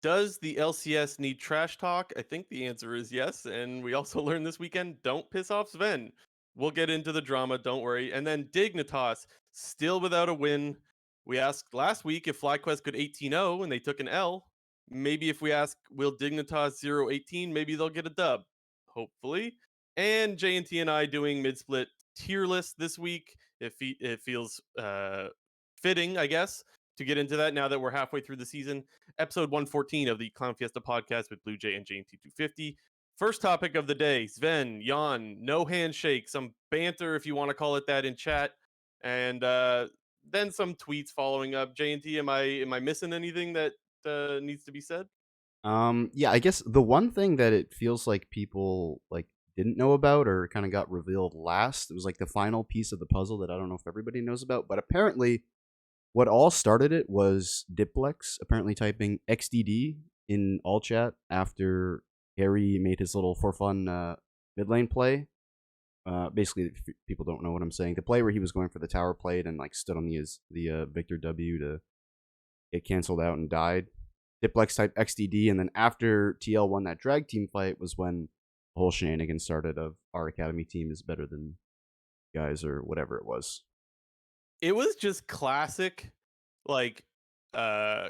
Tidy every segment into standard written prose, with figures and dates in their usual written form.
Does the LCS need trash talk? I think the answer is yes. And we also learned this weekend, don't piss off Zven. We'll get into the drama, don't worry. And then Dignitas, still without a win. We asked last week if FlyQuest could 18-0 and they took an L. Maybe if we ask, will Dignitas 0-18, maybe they'll get a dub. Hopefully. And J&T and I doing mid-split tier list this week. It feels fitting, I guess, to get into that now that we're halfway through the season. Episode 114 of the Clown Fiesta podcast with Blue Jay and JNT250. First topic of the day, Zven, Yeon, no handshake, some banter, if you want to call it that, in chat, and then some tweets following up. JNT, am I missing anything that needs to be said? Yeah, I guess the one thing that it feels like people didn't know about or kind of got revealed last, it was like the final piece of the puzzle that I don't know if everybody knows about, but apparently what all started it was Diplex apparently typing XDD in all chat after Harry made his little for fun mid lane play. Basically, if people don't know what I'm saying, the play where he was going for the tower plate and like stood on the Victor W to get canceled out and died. Diplex type XDD, and then after TL won that drag team fight was when the whole shenanigan started of our academy team is better than guys or whatever it was. It was just classic, like,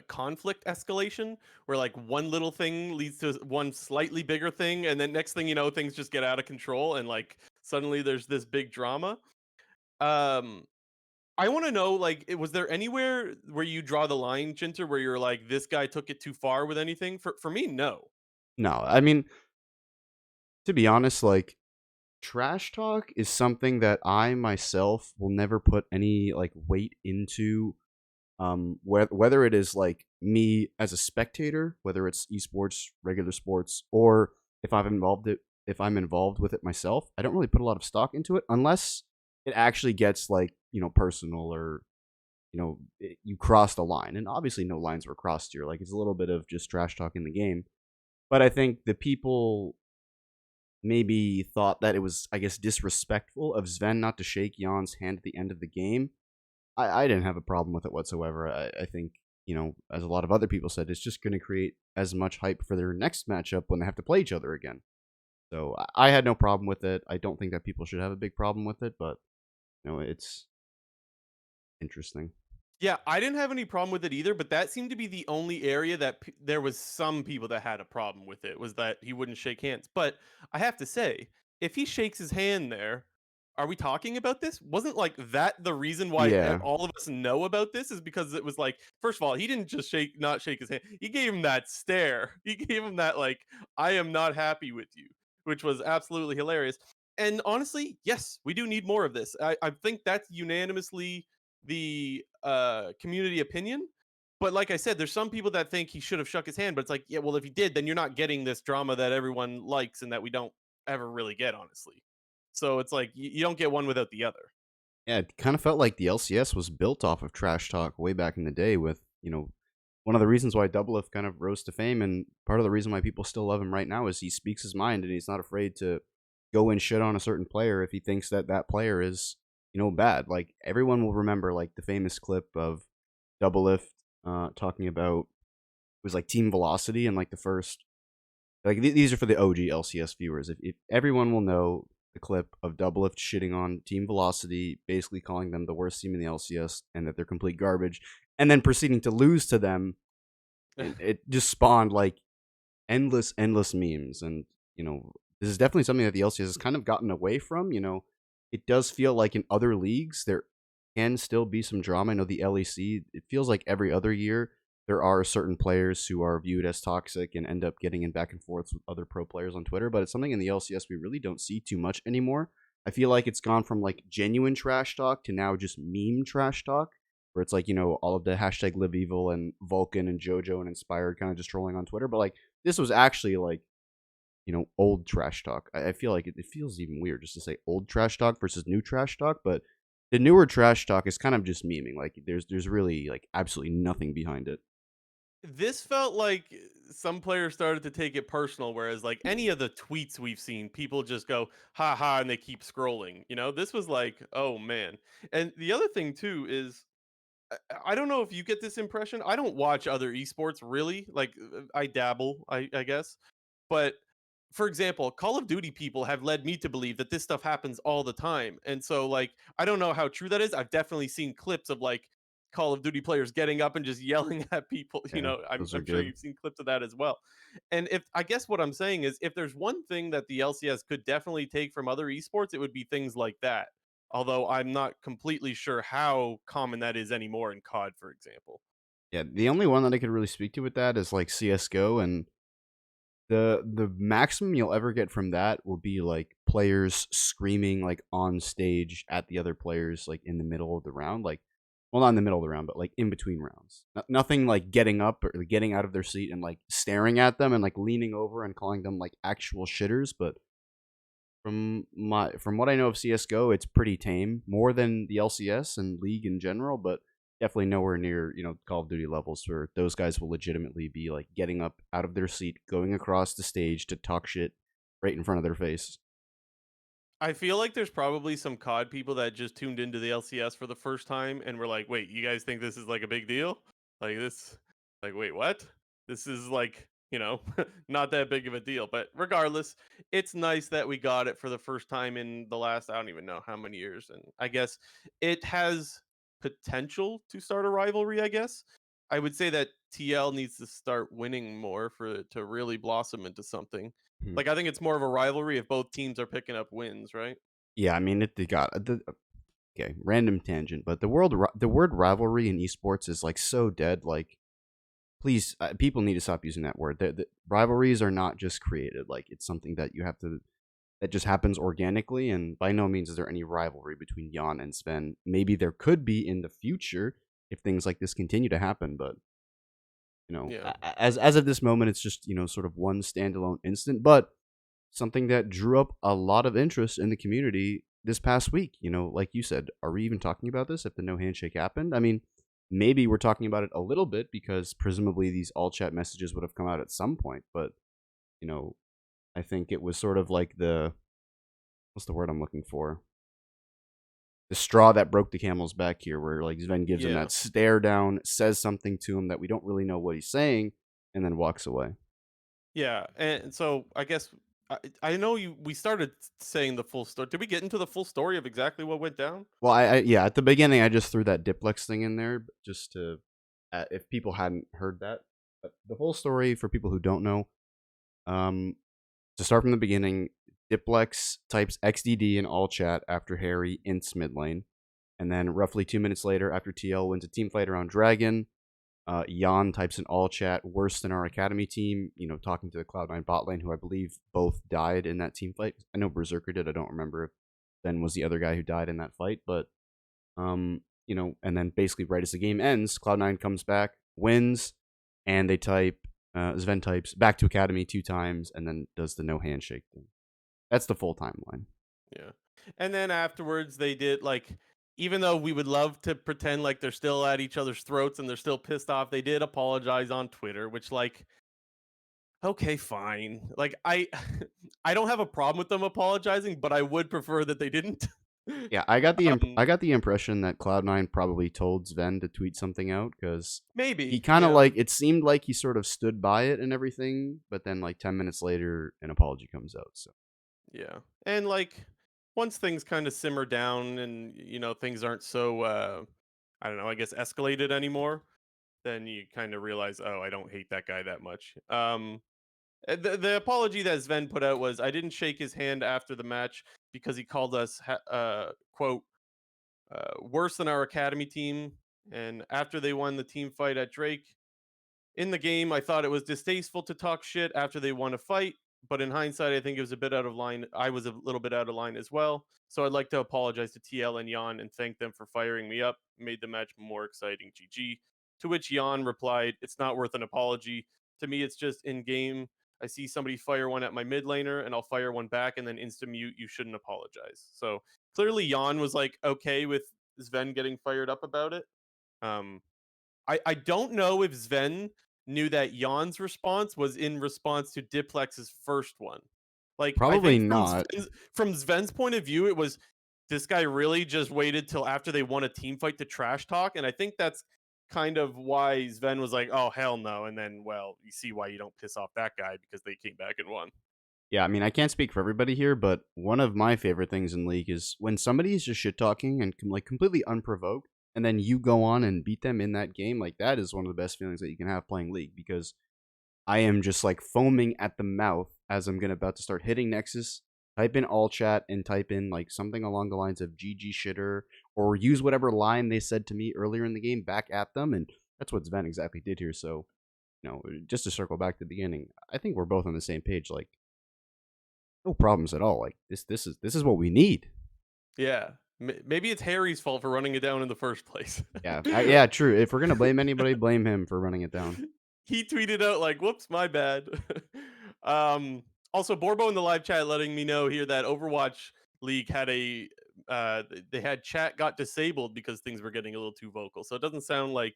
conflict escalation where like one little thing leads to one slightly bigger thing, and then next thing you know, things just get out of control, and like suddenly there's this big drama. Um, I want to know, like, was there anywhere where you draw the line, Jinter, where you're like, this guy took it too far with anything? For me, no. No, I mean, to be honest, like trash talk is something that I myself will never put any like weight into. Whether it is like me as a spectator, whether it's esports, regular sports, or if I'm involved with it myself, I don't really put a lot of stock into it unless it actually gets like personal or you crossed a line, and obviously no lines were crossed here. Like it's a little bit of just trash talk in the game, but I think the people maybe thought that it was, I guess, disrespectful of Zven not to shake Jan's hand at the end of the game. I didn't have a problem with it whatsoever. I think, as a lot of other people said, it's just going to create as much hype for their next matchup when they have to play each other again. So I had no problem with it. I don't think that people should have a big problem with it, but, it's interesting. Yeah, I didn't have any problem with it either, but that seemed to be the only area that there was some people that had a problem with it, was that he wouldn't shake hands. But I have to say, if he shakes his hand there, are we talking about this? Wasn't like that the reason why Yeah. all of us know about this? Is because it was like, first of all, he didn't just not shake his hand. He gave him that stare. He gave him that like, I am not happy with you, which was absolutely hilarious. And honestly, yes, we do need more of this. I think that's unanimously the community opinion. But like I said, there's some people that think he should have shook his hand, but it's like, yeah, well, if he did, then you're not getting this drama that everyone likes and that we don't ever really get, honestly. So it's like you don't get one without the other. Yeah, it kind of felt like the LCS was built off of trash talk way back in the day with, one of the reasons why Doublelift kind of rose to fame and part of the reason why people still love him right now is he speaks his mind and he's not afraid to go and shit on a certain player if he thinks that that player is, bad. Like everyone will remember like the famous clip of Doublelift talking about it was like Team Velocity and like the first like these are for the OG LCS viewers. If everyone will know the clip of Doublelift shitting on Team Velocity, basically calling them the worst team in the LCS and that they're complete garbage, and then proceeding to lose to them, it just spawned like endless memes. And this is definitely something that the LCS has kind of gotten away from. It does feel like in other leagues there can still be some drama. I know the LEC, it feels like every other year there are certain players who are viewed as toxic and end up getting in back and forth with other pro players on Twitter, but it's something in the LCS we really don't see too much anymore. I feel like it's gone from like genuine trash talk to now just meme trash talk, where it's like, all of the hashtag live evil and Vulcan and JoJo and Inspired kind of just trolling on Twitter. But like this was actually like, old trash talk. I feel like it feels even weird just to say old trash talk versus new trash talk, but the newer trash talk is kind of just memeing. Like there's really like absolutely nothing behind it. This felt like some players started to take it personal, whereas like any of the tweets we've seen, people just go ha ha and they keep scrolling. This was like, oh man. And the other thing too is I don't know if you get this impression. I don't watch other esports really. Like I dabble, I guess. But for example, Call of Duty people have led me to believe that this stuff happens all the time. And so like I don't know how true that is. I've definitely seen clips of like Call of Duty players getting up and just yelling at people, Yeah, I'm those are I'm sure good. you've seen clips of that as well. And if I guess what I'm saying is if there's one thing that the LCS could definitely take from other esports, it would be things like that. Although I'm not completely sure how common that is anymore in COD, for example. Yeah, the only one that I could really speak to with that is like CS:GO, and the maximum you'll ever get from that will be like players screaming like on stage at the other players like in the middle of the round, like well not in the middle of the round, but like in between rounds. Nothing like getting up or getting out of their seat and like staring at them and like leaning over and calling them like actual shitters, but from what I know of CS:GO, it's pretty tame, more than the LCS and League in general, but definitely nowhere near, Call of Duty levels where those guys will legitimately be like getting up out of their seat, going across the stage to talk shit right in front of their face. I feel like there's probably some COD people that just tuned into the LCS for the first time and were like, "Wait, you guys think this is like a big deal? Like this like wait, what? This is like, not that big of a deal." But regardless, it's nice that we got it for the first time in the last I don't even know how many years, and I guess it has potential to start a rivalry, I guess. I would say that TL needs to start winning more for it to really blossom into something. Mhm. Like, I think it's more of a rivalry if both teams are picking up wins, right? Yeah, I mean, they got okay, random tangent, but the word rivalry in esports is like so dead. Like, please, people need to stop using that word. The rivalries are not just created. Like, it's something that you have to that just happens organically, and by no means is there any rivalry between Yeon and Zven. Maybe there could be in the future if things like this continue to happen, but Yeah. as of this moment, it's just sort of one standalone instant, but something that drew up a lot of interest in the community this past week. Like you said, are we even talking about this if the no handshake happened? I mean, maybe we're talking about it a little bit because presumably these all chat messages would have come out at some point, but you know, I think it was sort of like the what's the word I'm looking for? The straw that broke the camel's back here, where like Sven gives him Yeah. that stare down, says something to him that we don't really know what he's saying, and then walks away. Yeah, and so I guess I know we started saying the full story. Did we get into the full story of exactly what went down? Well, yeah, at the beginning I just threw that Diplex thing in there just to if people hadn't heard that. But the whole story for people who don't know, um, to start from the beginning, Diplex types XDD in all chat after Harry ints mid lane, and then roughly 2 minutes later, after TL wins a team fight around Dragon, Yeon types in all chat, worse than our academy team, talking to the Cloud9 bot lane, who I believe both died in that team fight. I know Berserker did. I don't remember if Ben was the other guy who died in that fight, but, and then basically right as the game ends, Cloud9 comes back, wins, and they type, Sven types back to academy 2 times, and then does the no handshake thing. That's the full timeline. Yeah. And then afterwards they did like even though we would love to pretend like they're still at each other's throats and they're still pissed off, they did apologize on Twitter, which like okay, fine. Like I I don't have a problem with them apologizing, but I would prefer that they didn't. Yeah, um I got the impression that Cloud9 probably told Sven to tweet something out because he maybe, kind of yeah. like it seemed like he sort of stood by it and everything, but then like 10 minutes later, an apology comes out. So Yeah. And like once things kind of simmer down and things aren't so I don't know, I guess escalated anymore, then you kind of realize, "Oh, I don't hate that guy that much." The apology that Sven put out was I didn't shake his hand after the match because he called us quote worse than our academy team and after they won the team fight at Drake in the game, I thought it was distasteful to talk shit after they won a fight, but in hindsight, I think it was a bit out of line. I was a little bit out of line as well. So I'd like to apologize to TL and Yeon and thank them for firing me up, made the match more exciting. GG. To which Yeon replied, "It's not worth an apology. To me, it's just in game. I see somebody fire one at my mid laner and I'll fire one back and then insta mute. You shouldn't apologize." So clearly, Yeon was like okay with Sven getting fired up about it. Um, I don't know if Sven knew that Jan's response was in response to Diplex's first one. Like, I probably think not. From Sven's point of view, it was this guy really just waited till after they won a team fight to trash talk, and I think that's kind of why Zven was like, "Oh hell no," and then well, you see why you don't piss off that guy because they came back and won. Yeah, I mean, I can't speak for everybody here, but one of my favorite things in League is when somebody is just shit talking and like completely unprovoked, and then you go on and beat them in that game. Like that is one of the best feelings that you can have playing League because I am just like foaming at the mouth as I'm gonna about to start hitting Nexus. Type in all chat and type in like something along the lines of GG shitter or use whatever line they said to me earlier in the game back at them, and that's what Sven exactly did here. So, just to circle back to the beginning, I think we're both on the same page. Like, no problems at all. Like this is what we need. Yeah, maybe it's Harry's fault for running it down in the first place. Yeah, yeah, true. If we're gonna blame anybody, blame him for running it down. He tweeted out like, "Whoops, my bad." um, Also, Borbo in the live chat letting me know here that Overwatch League had they had chat got disabled because things were getting a little too vocal. So it doesn't sound like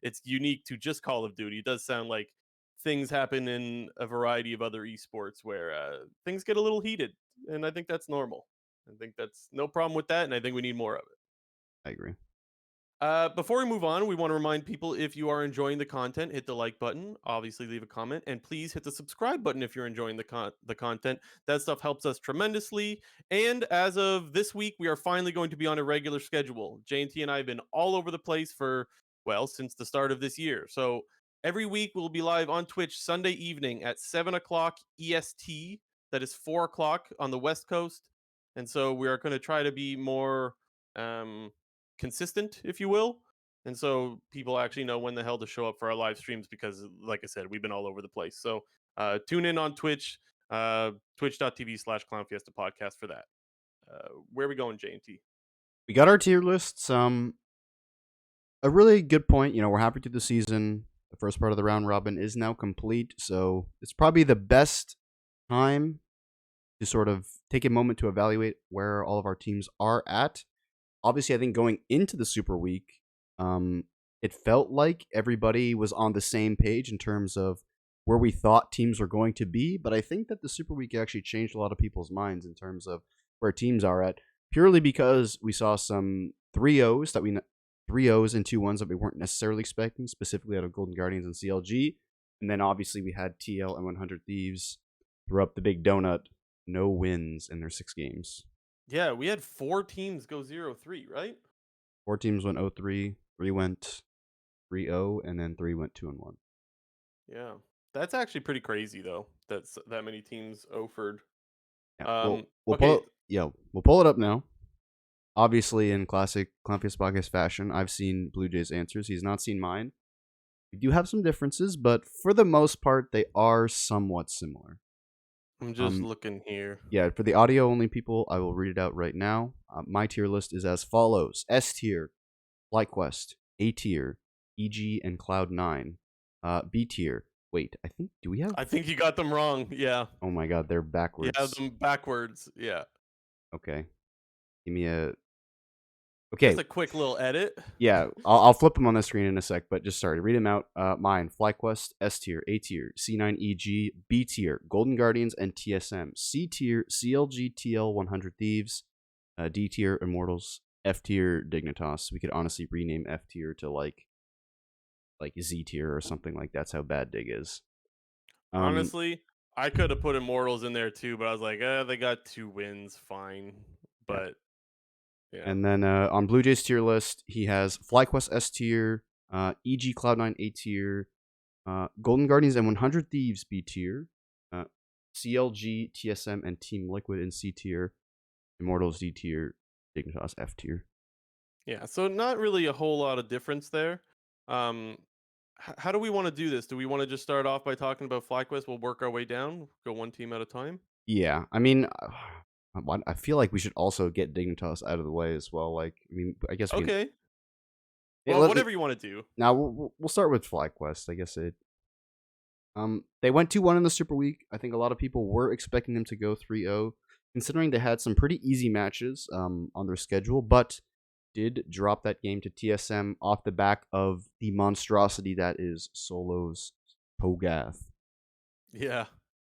it's unique to just Call of Duty. It does sound like things happen in a variety of other esports where things get a little heated, and I think that's normal. I think that's no problem with that, and I think we need more of it. I agree. Before we move on, we want to remind people if you are enjoying the content, hit the like button. Obviously, leave a comment, and please hit the subscribe button if you're enjoying the content. That stuff helps us tremendously. And as of this week, we are finally going to be on a regular schedule. JT and I have been all over the place for since the start of this year. So every week we'll be live on Twitch Sunday evening at 7 o'clock EST. That is 4 o'clock on the West Coast, and so we are going to try to be more. Consistent, if you will. And so people actually know when the hell to show up for our live streams because, like I said, we've been all over the place. So tune in on Twitch, twitch.tv/Clown Fiesta podcast for that. Where are we going, J&T? We got our tier lists. A really good point. We're halfway through the season. The first part of the round robin is now complete, so it's probably the best time to sort of take a moment to evaluate where all of our teams are at. Obviously, I think going into the Super Week, it felt like everybody was on the same page in terms of where we thought teams were going to be, but I think that the Super Week actually changed a lot of people's minds in terms of where teams are at, purely because we saw some 3-0s that we 3-0s and 2-1s that we weren't necessarily expecting, specifically out of Golden Guardians and CLG. And then obviously we had TL and 100 Thieves throw up the big donut, no wins in their 6 games. Yeah, we had 4 teams go 0-3, right? 4 teams went 0-3, 3 went 3-0, and then 3 went 2-1. Yeah, that's actually pretty crazy though. That's that many teams offered. Yeah, we'll Okay. we'll pull it up now. Obviously, in classic Clampius Podcast fashion, I've seen Blue Jay's answers. He's not seen mine. We do have some differences, but for the most part, they are somewhat similar. I'm just looking here. Yeah, for the audio only people, I will read it out right now. My tier list is as follows: S tier, FlyQuest; A tier, EG and Cloud9; B tier. Wait, do we have? I think you got them wrong. Yeah. Oh my god, they're backwards. You have them backwards. Yeah. Okay. Give me a. Okay. Just a quick little edit. Yeah, I'll flip them on the screen in a sec, but just sorry to read them out. Mine: FlyQuest, S tier, A tier, C9EG, B tier, Golden Guardians and TSM; C tier, CLG, TL, 100 Thieves; D tier, Immortals; F tier, Dignitas. We could honestly rename F tier to like Z tier or something like that's how bad Dig is. Honestly, I could have put Immortals in there too, but I was like, they got 2 wins, fine. But yeah. And then on Blue Jays tier list, he has FlyQuest S tier, EG Cloud9 A tier, Golden Guardians and 100 Thieves B tier, CLG, TSM, and Team Liquid in C tier, Immortals D tier, Dignitas F tier. Yeah, so not really a whole lot of difference there. How do we want to do this? Do we want to just start off by talking about FlyQuest? We'll work our way down, go one team at a time. Yeah, I mean, I feel like we should also get Dignitas out of the way as well. Like, I mean, I guess we Okay. Yeah, Well, whatever you want to do. Now we'll start with FlyQuest. I guess they went 2-1 in the Super Week. I think a lot of people were expecting them to go 3-0, considering they had some pretty easy matches on their schedule, but did drop that game to TSM off the back of the monstrosity that is Solo's Pogath. Yeah.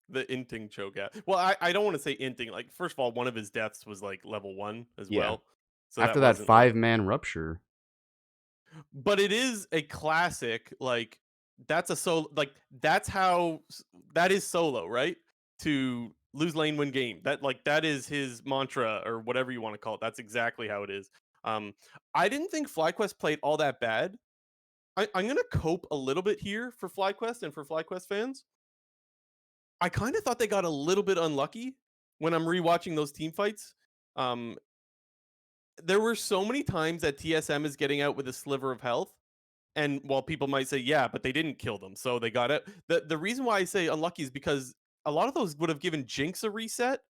The inting choke out. Well, I don't want to say inting. Like, first of all, one of his deaths was like level 1 as Yeah. well. So that After that wasn't like, 5-man rupture. but it is a classic. Like, that's a solo. Like, that's how that is solo, right? To lose lane, win game. That is his mantra or whatever you want to call it. That's exactly how it is. Um, I didn't think FlyQuest played all that bad. I'm gonna cope a little bit here for FlyQuest and for FlyQuest fans. I kind of thought they got a little bit unlucky when I'm rewatching those team fights. Um, there were so many times that TSM is getting out with a sliver of health, and while people might say, "Yeah, but they didn't kill them, so they got it." The reason why I say unlucky is because a lot of those would have given Jinx a reset,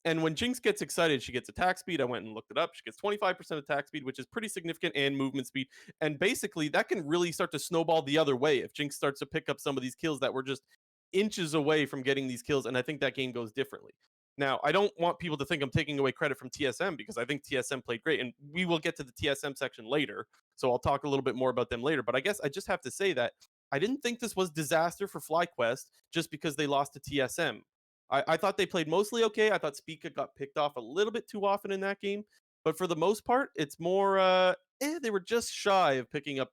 and when Jinx gets excited, she gets attack speed. I went and looked it up. She gets 25% attack speed, which is pretty significant, and movement speed. And basically, that can really start to snowball the other way if Jinx starts to pick up some of these kills that were just inches away from getting these kills. And I think that game goes differently. Now, I don't want people to think I'm taking away credit from TSM because I think TSM played great. And we will get to the TSM section later. So I'll talk a little bit more about them later. But I guess I just have to say that I didn't think this was disaster for FlyQuest just because they lost to TSM. I thought they played mostly okay. I thought Spica got picked off a little bit too often in that game, but for the most part, it's more they were just shy of picking up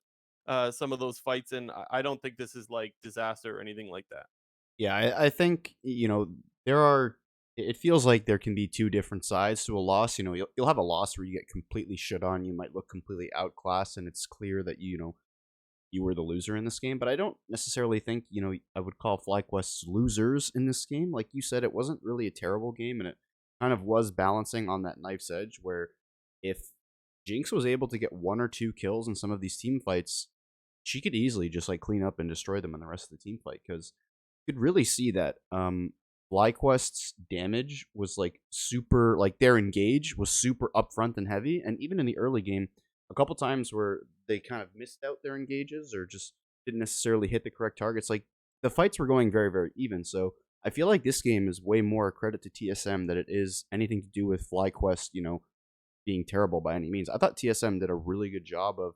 some of those fights, and I don't think this is like disaster or anything like that. Yeah, I think, there are it feels like there can be two different sides to a loss. You'll have a loss where you get completely shit on, you might look completely outclassed, and it's clear that, you were the loser in this game. But I don't necessarily think, I would call FlyQuest losers in this game. Like you said, it wasn't really a terrible game, and it kind of was balancing on that knife's edge where if Jinx was able to get one or two kills in some of these team fights, she could easily just like clean up and destroy them in the rest of the team fight because you could really see that FlyQuest's damage was like super, like their engage was super upfront and heavy, and even in the early game, a couple times where they kind of missed out their engages or just didn't necessarily hit the correct targets. Like the fights were going very, very even. So I feel like this game is way more a credit to TSM than it is anything to do with FlyQuest, being terrible by any means. I thought TSM did a really good job of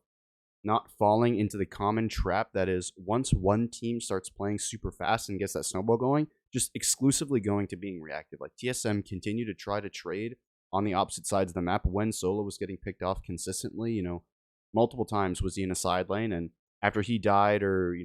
not falling into the common trap that is once one team starts playing super fast and gets that snowball going, just exclusively going to being reactive. Like TSM continued to try to trade on the opposite sides of the map when Solo was getting picked off consistently. Multiple times was he in a side lane, and after he died or,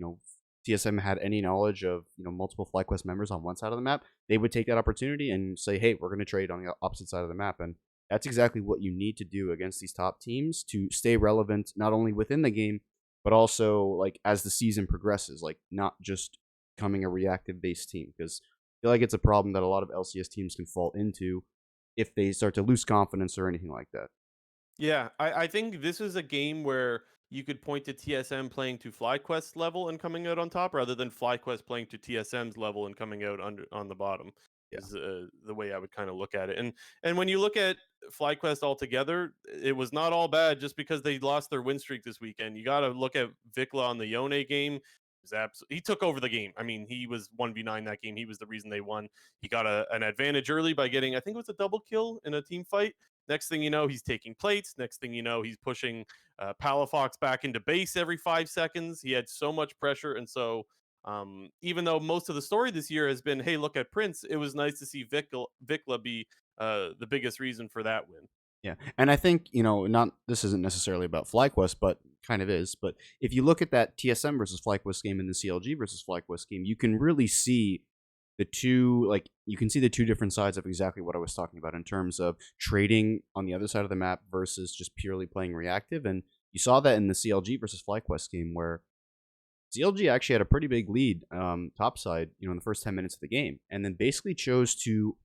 TSM had any knowledge of, multiple FlyQuest members on one side of the map, they would take that opportunity and say, hey, we're going to trade on the opposite side of the map. And that's exactly what you need to do against these top teams to stay relevant, not only within the game, but also like as the season progresses, like not just becoming a reactive based team. Because I feel like it's a problem that a lot of LCS teams can fall into if they start to lose confidence or anything like that. Yeah, I think this is a game where you could point to TSM playing to FlyQuest level and coming out on top, rather than FlyQuest playing to TSM's level and coming out on the bottom. Yeah. Is the way I would kind of look at it. And when you look at FlyQuest altogether, it was not all bad just because they lost their win streak this weekend. You got to look at Vikla on the Yone game. He took over the game. I mean, he was 1v9 that game. He was the reason they won. He got an advantage early by getting, I think it was a double kill in a team fight. Next thing you know, he's taking plates. Next thing you know, he's pushing Palafox back into base every 5 seconds. He had so much pressure. And so, even though most of the story this year has been, hey, look at Prince, it was nice to see Vikla be the biggest reason for that win. Yeah, and I think, not this isn't necessarily about FlyQuest, but kind of is. But if you look at that TSM versus FlyQuest game and the CLG versus FlyQuest game, you can really see the two, like you can see the two different sides of exactly what I was talking about in terms of trading on the other side of the map versus just purely playing reactive. And you saw that in the CLG versus FlyQuest game where CLG actually had a pretty big lead topside, in the first 10 minutes of the game, and then basically chose to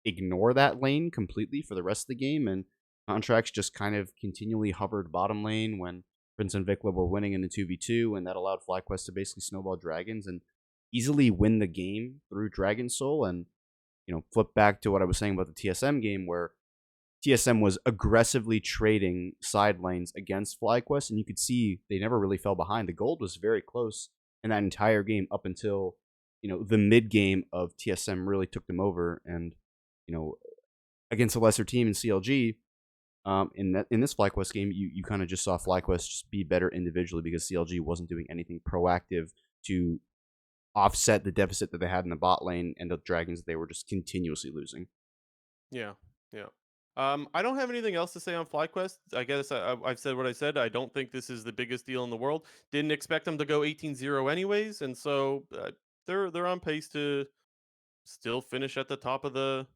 ignore that lane completely for the rest of the game. And Contracts just kind of continually hovered bottom lane when Prince and Vikla were winning in the 2v2, and that allowed FlyQuest to basically snowball Dragons and easily win the game through Dragon Soul. And, flip back to what I was saying about the TSM game where TSM was aggressively trading side lanes against FlyQuest, and you could see they never really fell behind. The gold was very close in that entire game up until, the mid game of TSM really took them over. And, against a lesser team in CLG, in this FlyQuest game, you kind of just saw FlyQuest just be better individually because CLG wasn't doing anything proactive to offset the deficit that they had in the bot lane and the dragons they were just continuously losing. Yeah, yeah. I don't have anything else to say on FlyQuest. I guess I've said what I said. I don't think this is the biggest deal in the world. Didn't expect them to go 18-0 anyways, and so they're on pace to still finish at the top of the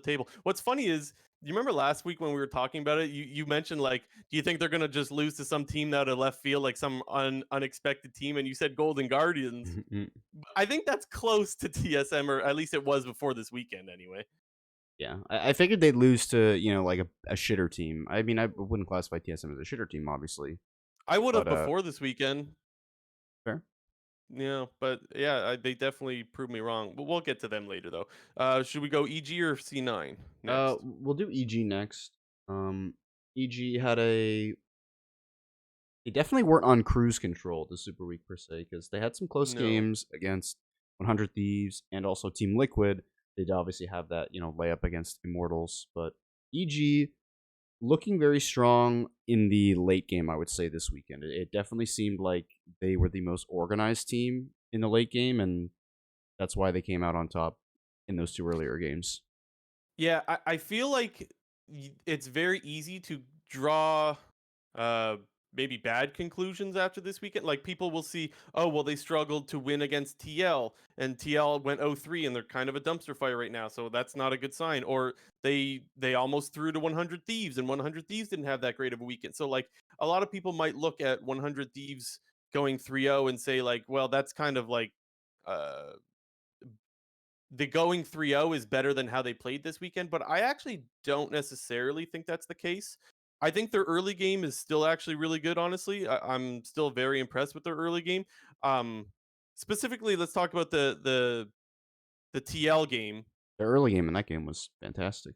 table. What's funny is, you remember last week when we were talking about it, you mentioned like, do you think they're gonna just lose to some team out of left field, like some unexpected team? And you said Golden Guardians. I think that's close to TSM, or at least it was before this weekend, anyway. Yeah, I figured they'd lose to, like a shitter team. I mean, I wouldn't classify TSM as a shitter team, obviously, I would have but before this weekend. fair. Yeah, but yeah, they definitely proved me wrong. But we'll get to them later, though. Should we go EG or C9 next? We'll do EG next. EG had a they definitely weren't on cruise control this Super Week per se because they had some close No. games against 100 Thieves and also Team Liquid. They'd obviously have that layup against Immortals, but EG looking very strong in the late game. I would say this weekend, it definitely seemed like they were the most organized team in the late game, and that's why they came out on top in those two earlier games. Yeah, I feel like it's very easy to draw uh maybe bad conclusions after this weekend. Like, people will see, oh well, they struggled to win against TL, and TL went 0-3, and they're kind of a dumpster fire right now, so that's not a good sign. Or they almost threw to 100 Thieves, and 100 Thieves didn't have that great of a weekend. So like, a lot of people might look at 100 Thieves going 3-0 and say like, well, that's kind of like uh the going 3-0 is better than how they played this weekend, but I actually don't necessarily think that's the case. I think their early game is still actually really good, honestly. I'm still very impressed with their early game. Um, Specifically, let's talk about the TL game. The early game in that game was fantastic.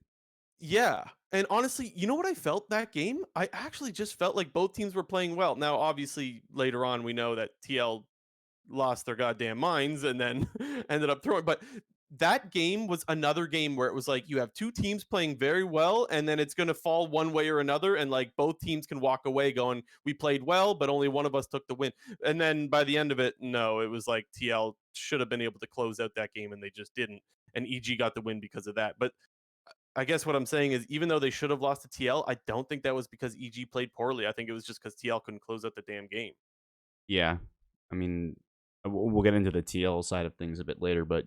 Yeah, and honestly, you know what I felt that game? I actually just felt like both teams were playing well. Now, obviously, later on, we know that TL lost their goddamn minds and then ended up throwing. But that game was another game where it was like, you have two teams playing very well, and then it's going to fall one way or another, and like both teams can walk away going, we played well, but only one of us took the win. And then by the end of it, no, it was like TL should have been able to close out that game, and they just didn't. And EG got the win because of that. But I guess what I'm saying is, even though they should have lost to TL, I don't think that was because EG played poorly. I think it was just because TL couldn't close out the damn game. Yeah, I mean, we'll get into the TL side of things a bit later, but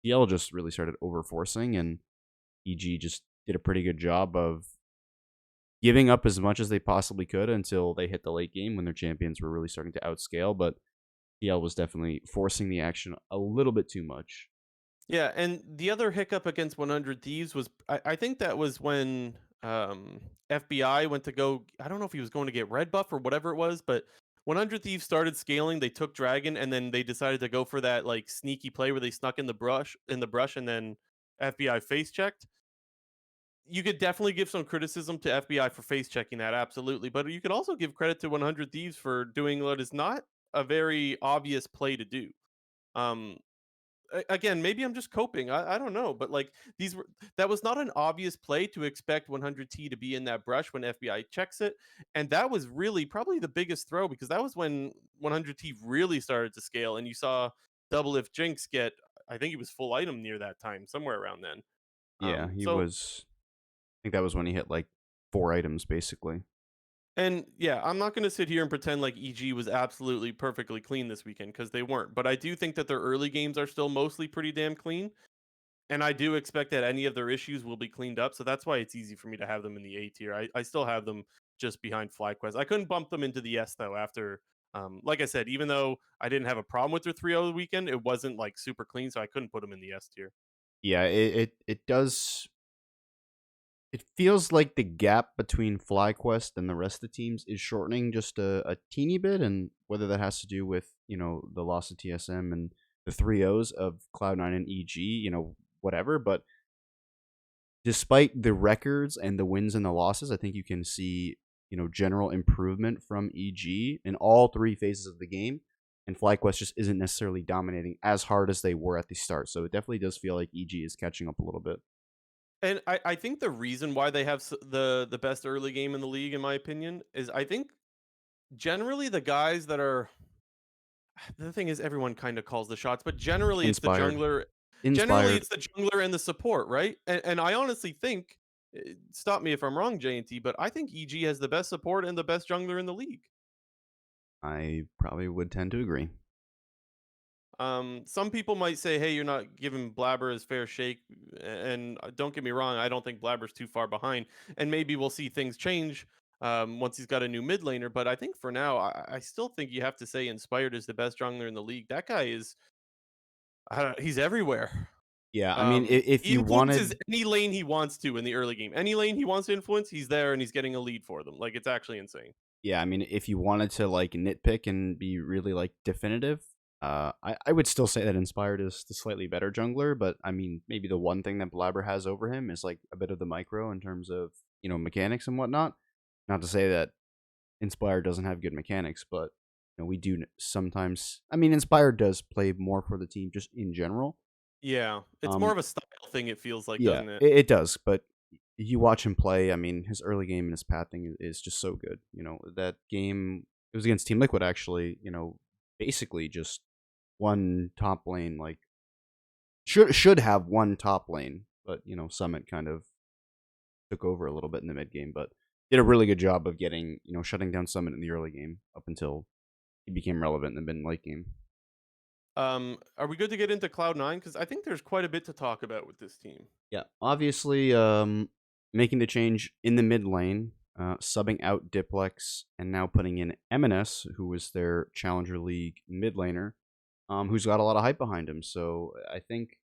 TL just really started overforcing, and EG just did a pretty good job of giving up as much as they possibly could until they hit the late game when their champions were really starting to outscale. But TL was definitely forcing the action a little bit too much. Yeah, and the other hiccup against 100 Thieves was, I think that was when FBI went to go. I don't know if he was going to get red buff or whatever it was, but 100 Thieves started scaling. They took Dragon, and then they decided to go for that like sneaky play where they snuck in the brush, and then FBI face checked. You could definitely give some criticism to FBI for face checking that, absolutely, but you could also give credit to 100 Thieves for doing what is not a very obvious play to do. Um, Again, maybe I'm just coping. I don't know, but like, that was not an obvious play to expect 100T to be in that brush when FBI checks it, and that was really probably the biggest throw, because that was when 100T really started to scale, and you saw Double If Jinx get, I think he was full item near that time, somewhere around then. Yeah, he So, was. I think that was when he hit like 4 items basically. and yeah, I'm not going to sit here and pretend like EG was absolutely perfectly clean this weekend, because they weren't, but I do think that their early games are still mostly pretty damn clean. And I do expect that any of their issues will be cleaned up, so that's why it's easy for me to have them in the A tier. I still have them just behind FlyQuest. I couldn't bump them into the S though after, like I said, even though I didn't have a problem with their 3-0 weekend, it wasn't like super clean, so I couldn't put them in the S tier. Yeah, it does. It feels like the gap between FlyQuest and the rest of the teams is shortening just a teeny bit, and whether that has to do with the loss of TSM and the 3-0s of Cloud9 and EG, whatever. But despite the records and the wins and the losses, I think you can see general improvement from EG in all three phases of the game, and FlyQuest just isn't necessarily dominating as hard as they were at the start. So it definitely does feel like EG is catching up a little bit. And I think the reason why they have the best early game in the league, in my opinion, is I think generally the guys that are The thing is, everyone kind of calls the shots, but generally it's the Inspired. jungler. Generally, Inspired. it's the jungler and the support, right? And I honestly think, stop me if I'm wrong, J&T, but I think EG has the best support and the best jungler in the league. I probably would tend to agree. Some people might say, "Hey, you're not giving Blabber his fair shake," and don't get me wrong, I don't think Blabber's too far behind, and maybe we'll see things change once he's got a new mid laner. But I think for now, I still think you have to say Inspired is the best jungler in the league. That guy is, he's everywhere. Yeah, I mean, if He you influences wanted any lane he wants to in the early game. Any lane he wants to influence, he's there and he's getting a lead for them. Like, it's actually insane. yeah, I mean, if you wanted to, like, nitpick and be really, like, definitive, I would still say that Inspired is the slightly better jungler, but, I mean, maybe the one thing that Blabber has over him is, like, a bit of the micro in terms of, mechanics and whatnot. Not to say that Inspired doesn't have good mechanics, but, we do sometimes I mean, Inspired does play more for the team just in general. Yeah, it's more Um, of a style thing. It feels like, yeah, doesn't it? it does, but you watch him play. I mean, his early game and his pathing is just so good. That game it was against Team Liquid actually. Basically just one top lane. Like should have one top lane, but Summit kind of took over a little bit in the mid game, but did a really good job of getting shutting down Summit in the early game up until he became relevant in the mid late game. Are we good to get into Cloud9? Because I think there's quite a bit to talk about with this team. Yeah, obviously, making the change in the mid lane, subbing out Diplex, and now putting in MNS, who was their Challenger League mid laner, who's got a lot of hype behind him. So I think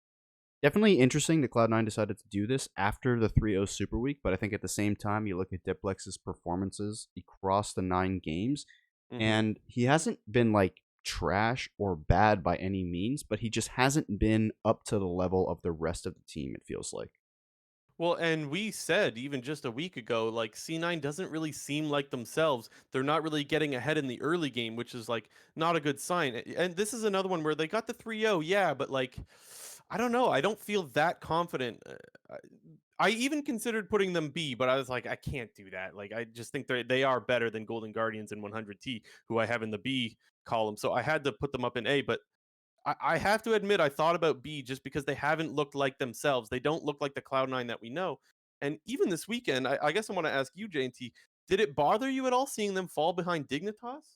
definitely interesting that Cloud9 decided to do this after the 3-0 Super Week, but I think at the same time, you look at Diplex's performances across the 9 games, Hmm. and he hasn't been like trash or bad by any means, but he just hasn't been up to the level of the rest of the team, it feels like. Well, and we said even just a week ago, like C9 doesn't really seem like themselves. They're not really getting ahead in the early game, which is like not a good sign. And this is another one where they got the 3-0, yeah, but like I don't know. I don't feel that confident. I even considered putting them B, but I was like, I can't do that. Like, I just think they are better than Golden Guardians and 100T, who I have in the B column. So I had to put them up in A. But I have to admit, I thought about B just because they haven't looked like themselves. They don't look like the Cloud9 that we know. And even this weekend, I guess I want to ask you, JT, did it bother you at all seeing them fall behind Dignitas?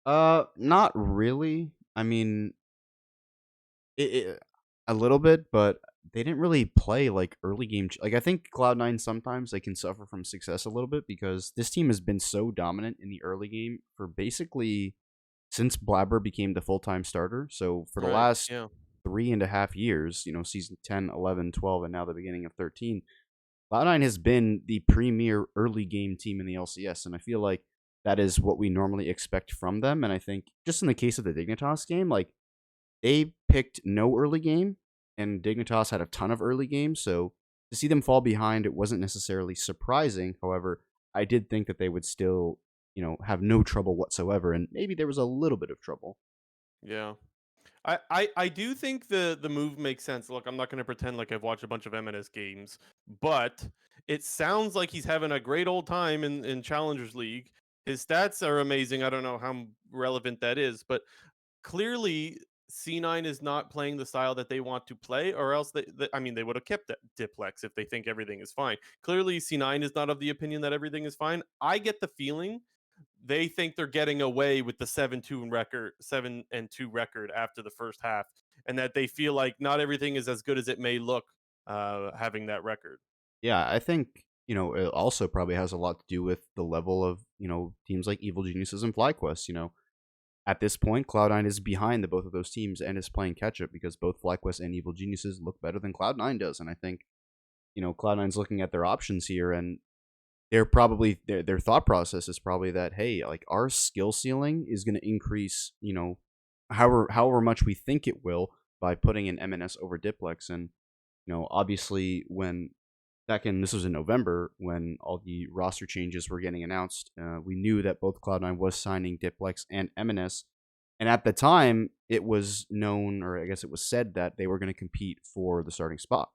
Not really. I mean, it a little bit, but they didn't really play like early game. Like I think Cloud9 sometimes they can suffer from success a little bit because this team has been so dominant in the early game for basically since Blabber became the full-time starter. So for the Right. last Yeah. 3.5 years, season 10, 11, 12, and now the beginning of 13, Cloud9 has been the premier early game team in the LCS, and I feel like that is what we normally expect from them. And I think just in the case of the Dignitas game, like they picked no early game, and Dignitas had a ton of early games. So to see them fall behind, it wasn't necessarily surprising. However, I did think that they would still, have no trouble whatsoever, and maybe there was a little bit of trouble. Yeah. I do think the move makes sense. Look, I'm not going to pretend like I've watched a bunch of MNS games, but it sounds like he's having a great old time in Challengers League. His stats are amazing. I don't know how relevant that is, but clearly C9 is not playing the style that they want to play, or else I mean, they would have kept that Diplex if they think everything is fine. Clearly, C9 is not of the opinion that everything is fine. I get the feeling they think they're getting away with the 7-2 record after the first half, and that they feel like not everything is as good as it may look having that record. Yeah, I think, it also probably has a lot to do with the level of, teams like Evil Geniuses and FlyQuest. At this point, Cloud9 is behind the both of those teams and is playing catch up because both FlyQuest and Evil Geniuses look better than Cloud9 does. And I think, Cloud9's looking at their options here, and they're probably their thought process is probably that, hey, like our skill ceiling is going to increase, however much we think it will by putting an MNS over Diplex. And obviously when this was in November when all the roster changes were getting announced. We knew that both Cloud9 was signing Diplex and MNS, and at the time it was known, or I guess it was said, that they were going to compete for the starting spot.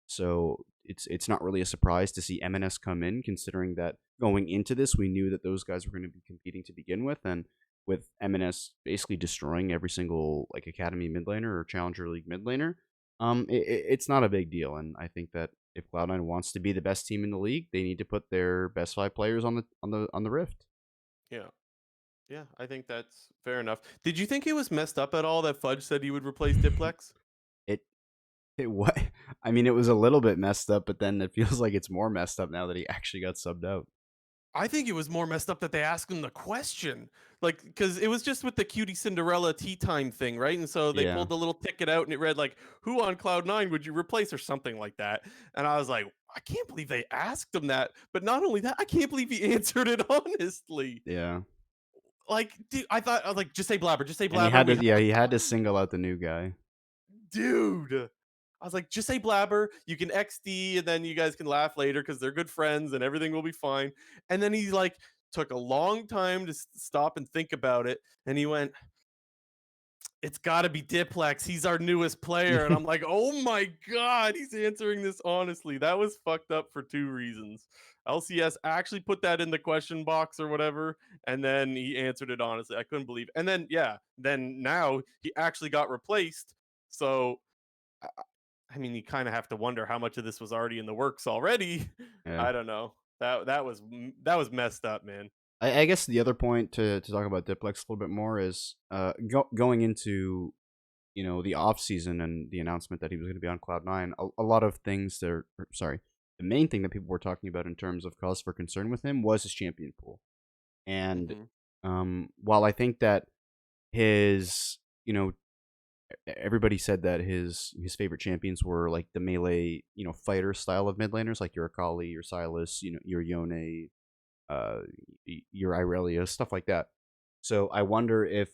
So it's not really a surprise to see MNS come in, considering that going into this we knew that those guys were going to be competing to begin with, and with MNS basically destroying every single like academy mid laner or challenger league mid laner, it's not a big deal. And I think that if Cloud9 wants to be the best team in the league, they need to put their best 5 players on the Rift. Yeah. Yeah, I think that's fair enough. Did you think it was messed up at all that Fudge said he would replace Diplex? It it what I mean, it was a little bit messed up, but then it feels like it's more messed up now that he actually got subbed out. I think it was more messed up that they asked him the question. Like, because it was just with the cutie Cinderella tea time thing, right? And so they Yeah, pulled the little ticket out and it read, like, who on Cloud9 would you replace or something like that? And I was like, I can't believe they asked him that. But not only that, I can't believe he answered it honestly. yeah. Like, dude, I was like, just say Blabber, just say And he Blabber. had to We yeah, he had to single out the new guy. dude. I was like, just say Blabber. You can XD, and then you guys can laugh later because they're good friends, and everything will be fine. And then he like took a long time to stop and think about it, and he went, "It's got to be Diplex. He's our newest player." And I'm like, "Oh my god, he's answering this honestly." That was fucked up for two reasons. LCS actually put that in the question box or whatever, and then he answered it honestly. I couldn't believe. And then yeah, then now he actually got replaced. So I mean, you kind of have to wonder how much of this was already in the works already. Yeah. I don't know. That was messed up, man. I guess the other point to talk about Diplex a little bit more is going into the off season and the announcement that he was going to be on Cloud9. A lot of things there. Sorry, the main thing that people were talking about in terms of cause for concern with him was his champion pool. And Hmm. while I think that his everybody said that his favorite champions were like the melee fighter style of mid laners, like your Akali, your Sylas, your Yone, uh, your Irelia, stuff like that. So I wonder if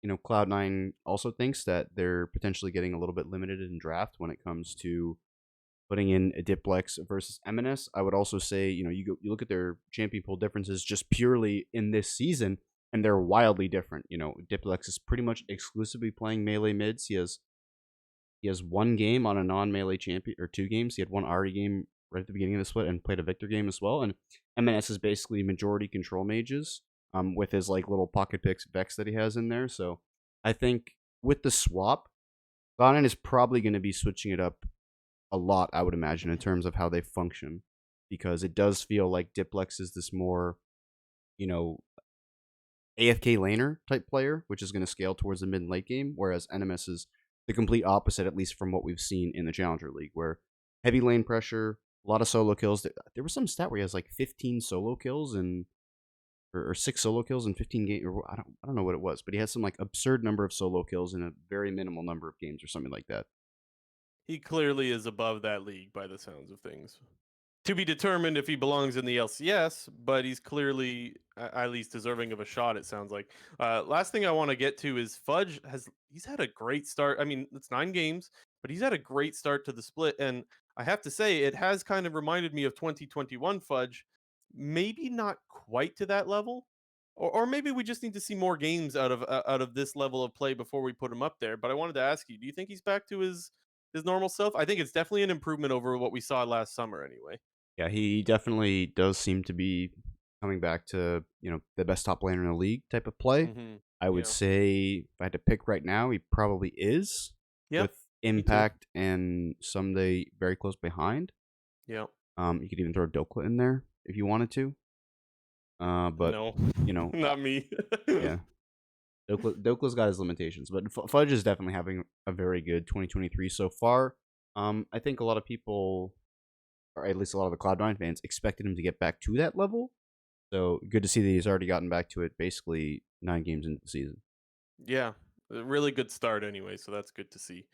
Cloud9 also thinks that they're potentially getting a little bit limited in draft when it comes to putting in a Diplex versus MNS. I would also say you look at their champion pool differences just purely in this season, and they're wildly different. Diplex is pretty much exclusively playing melee mids. He has one game on a non-melee champion, or 2 games. He had one Ahri game right at the beginning of the split and played a Victor game as well. And MNS is basically majority control mages, with his like little pocket picks Vex that he has in there. So I think with the swap, Ganon is probably going to be switching it up a lot, I would imagine, in terms of how they function, because it does feel like Diplex is this more, you know, AFK laner type player, which is going to scale towards the mid and late game, whereas NMS is the complete opposite, at least from what we've seen in the Challenger League, where heavy lane pressure, a lot of solo kills. There was some stat where he has like 15 solo kills and or 6 solo kills in 15 games. Or I don't know what it was, but he has some like absurd number of solo kills in a very minimal number of games or something like that. He clearly is above that league by the sounds of things. To be determined if he belongs in the LCS, but he's clearly at least deserving of a shot. It sounds like. Last thing I want to get to is Fudge he's had a great start. I mean, it's 9 games, but he's had a great start to the split, and I have to say it has kind of reminded me of 2021 Fudge. Maybe not quite to that level, or maybe we just need to see more games out of this level of play before we put him up there. But I wanted to ask you, do you think he's back to his normal self? I think it's definitely an improvement over what we saw last summer, anyway. Yeah, he definitely does seem to be coming back to the best top laner in the league type of play. Mhm. I would Yeah. say if I had to pick right now, he probably is, Yep. with Me too. Impact and Someday very close behind. Yep. You could even throw Dokla in there if you wanted to. But No. you know, Not me. yeah, Dokla's got his limitations, but Fudge is definitely having a very good 2023 so far. I think a lot of people, or at least a lot of the Cloud9 fans, expected him to get back to that level. So good to see that he's already gotten back to it basically 9 games into the season. Yeah. A really good start anyway, so that's good to see.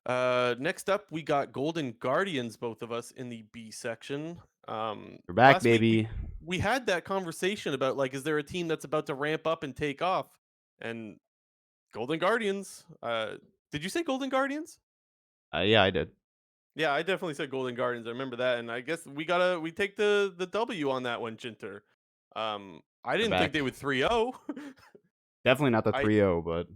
Next up we got Golden Guardians, both of us in the B section. We're back, Last week we baby. we had that conversation about, like, is there a team that's about to ramp up and take off? And Golden Guardians. Did you say Golden Guardians? Yeah, I did. Yeah, I definitely said Golden Guardians. I remember that, and I guess we take the W on that one, Jinter. I We're didn't think they back. would 3-0. Definitely not the I 3-0, but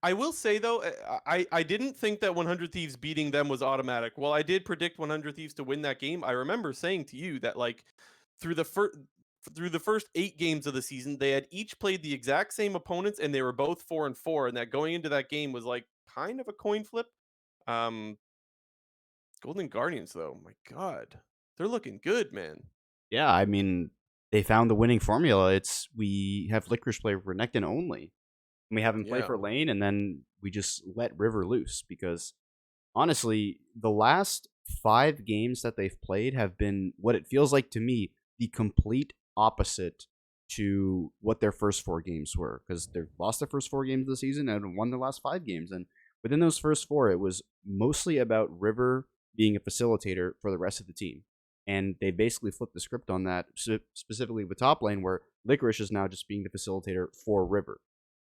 I will say though, I didn't think that 100 Thieves beating them was automatic. Well, I did predict 100 Thieves to win that game. I remember saying to you that, like, through the first through the first 8 games of the season, they had each played the exact same opponents, and they were both 4-4. And that going into that game was like kind of a coin flip. Um, Golden Guardians, though, my God, they're looking good, man. Yeah, I mean, they found the winning formula. It's we have Licorice play Renekton only. And we have him play Yeah. for lane, and then we just let River loose because honestly, the last 5 games that they've played have been what it feels like to me the complete opposite to what their first 4 games were. Because they've lost their first 4 games of the season and won their last 5 games, and within those first 4, it was mostly about River being a facilitator for the rest of the team. And they basically flipped the script on that, specifically with top lane, where Licorice is now just being the facilitator for River.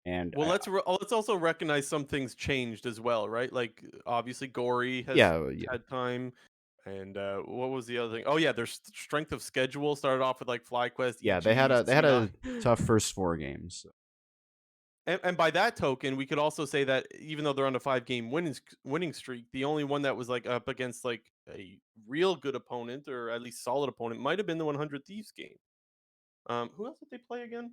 And Well, let's also recognize some things changed as well, right? Like obviously, Gory has yeah, had time, and what was the other thing? Oh yeah, their strength of schedule started off with like FlyQuest, yeah, EG, they had C9. a tough first 4 games. And by that token, we could also say that even though they're on a 5 game winning streak, the only one that was like up against like a real good opponent or at least solid opponent might have been the 100 Thieves game. Who else did they play again?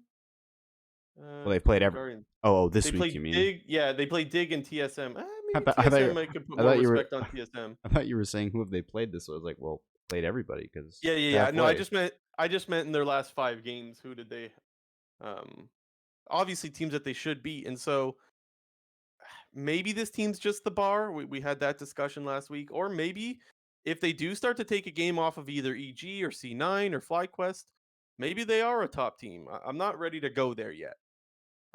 Well, they played Golden every. Guardian. Oh, They this week you played mean? Dig. Yeah, they played Dig and TSM. I Maybe thought, I thought, TSM you, I could put I more thought you were. respect on TSM. I thought you were saying who have they played this? So I was like, well, played everybody because Yeah, yeah, they're yeah. No, halfway. I just meant in their last 5 games. Who did they? Um, Obviously teams that they should beat, and so maybe this team's just the bar. We had that discussion last week, or maybe if they do start to take a game off of either EG or C9 or FlyQuest, maybe they are a top team. I'm not ready to go there yet.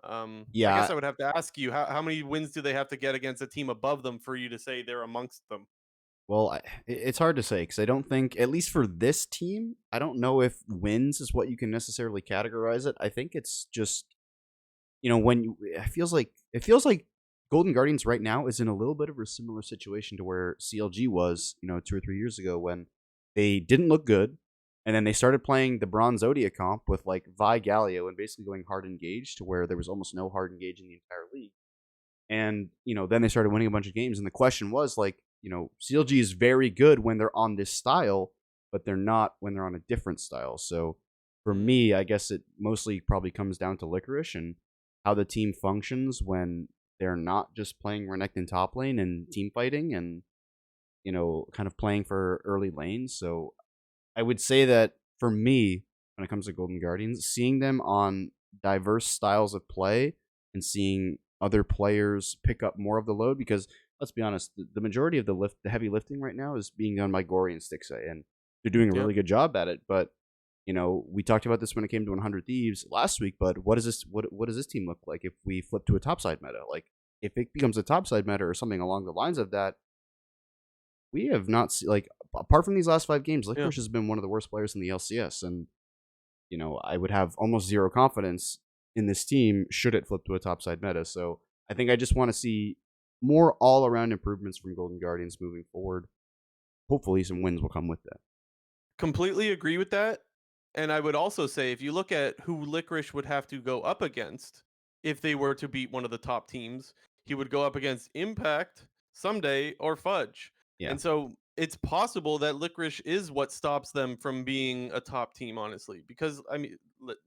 I guess Yeah, I would have to ask you how many wins do they have to get against a team above them for you to say they're amongst them? well, it's hard to say because I don't think, at least for this team, I don't know if wins is what you can necessarily categorize it. I think it's just when it feels like Golden Guardians right now is in a little bit of a similar situation to where CLG was 2 or 3 years ago when they didn't look good, and then they started playing the Bronze Zodiac comp with like Vi Galio and basically going hard engaged to where there was almost no hard engage in the entire league. And then they started winning a bunch of games, and the question was like, CLG is very good when they're on this style, but they're not when they're on a different style. So for Mm, me, I guess it mostly probably comes down to Licorice and how the team functions when they're not just playing Renekton top lane and team fighting and kind of playing for early lanes. So I would say that for me, when it comes to Golden Guardians, seeing them on diverse styles of play and seeing other players pick up more of the load, because let's be honest, the majority of the heavy lifting right now is being done by Gory and Stixay, and they're doing a yep. really good job at it. But we talked about this when it came to 100 Thieves last week. But what is this? What does this team look like if we flip to a topside meta? Like if it becomes a topside meta or something along the lines of that, we have not seen, like, apart from these last 5 games, Yeah. Licorice has been one of the worst players in the LCS, and I would have almost zero confidence in this team should it flip to a topside meta. So I think I just want to see more all around improvements from Golden Guardians moving forward. Hopefully, some wins will come with that. Completely agree with that. And I would also say if you look at who Licorice would have to go up against if they were to beat one of the top teams, he would go up against Impact, Someday, or Fudge. Yeah, And so it's possible that Licorice is what stops them from being a top team, honestly. Because I mean,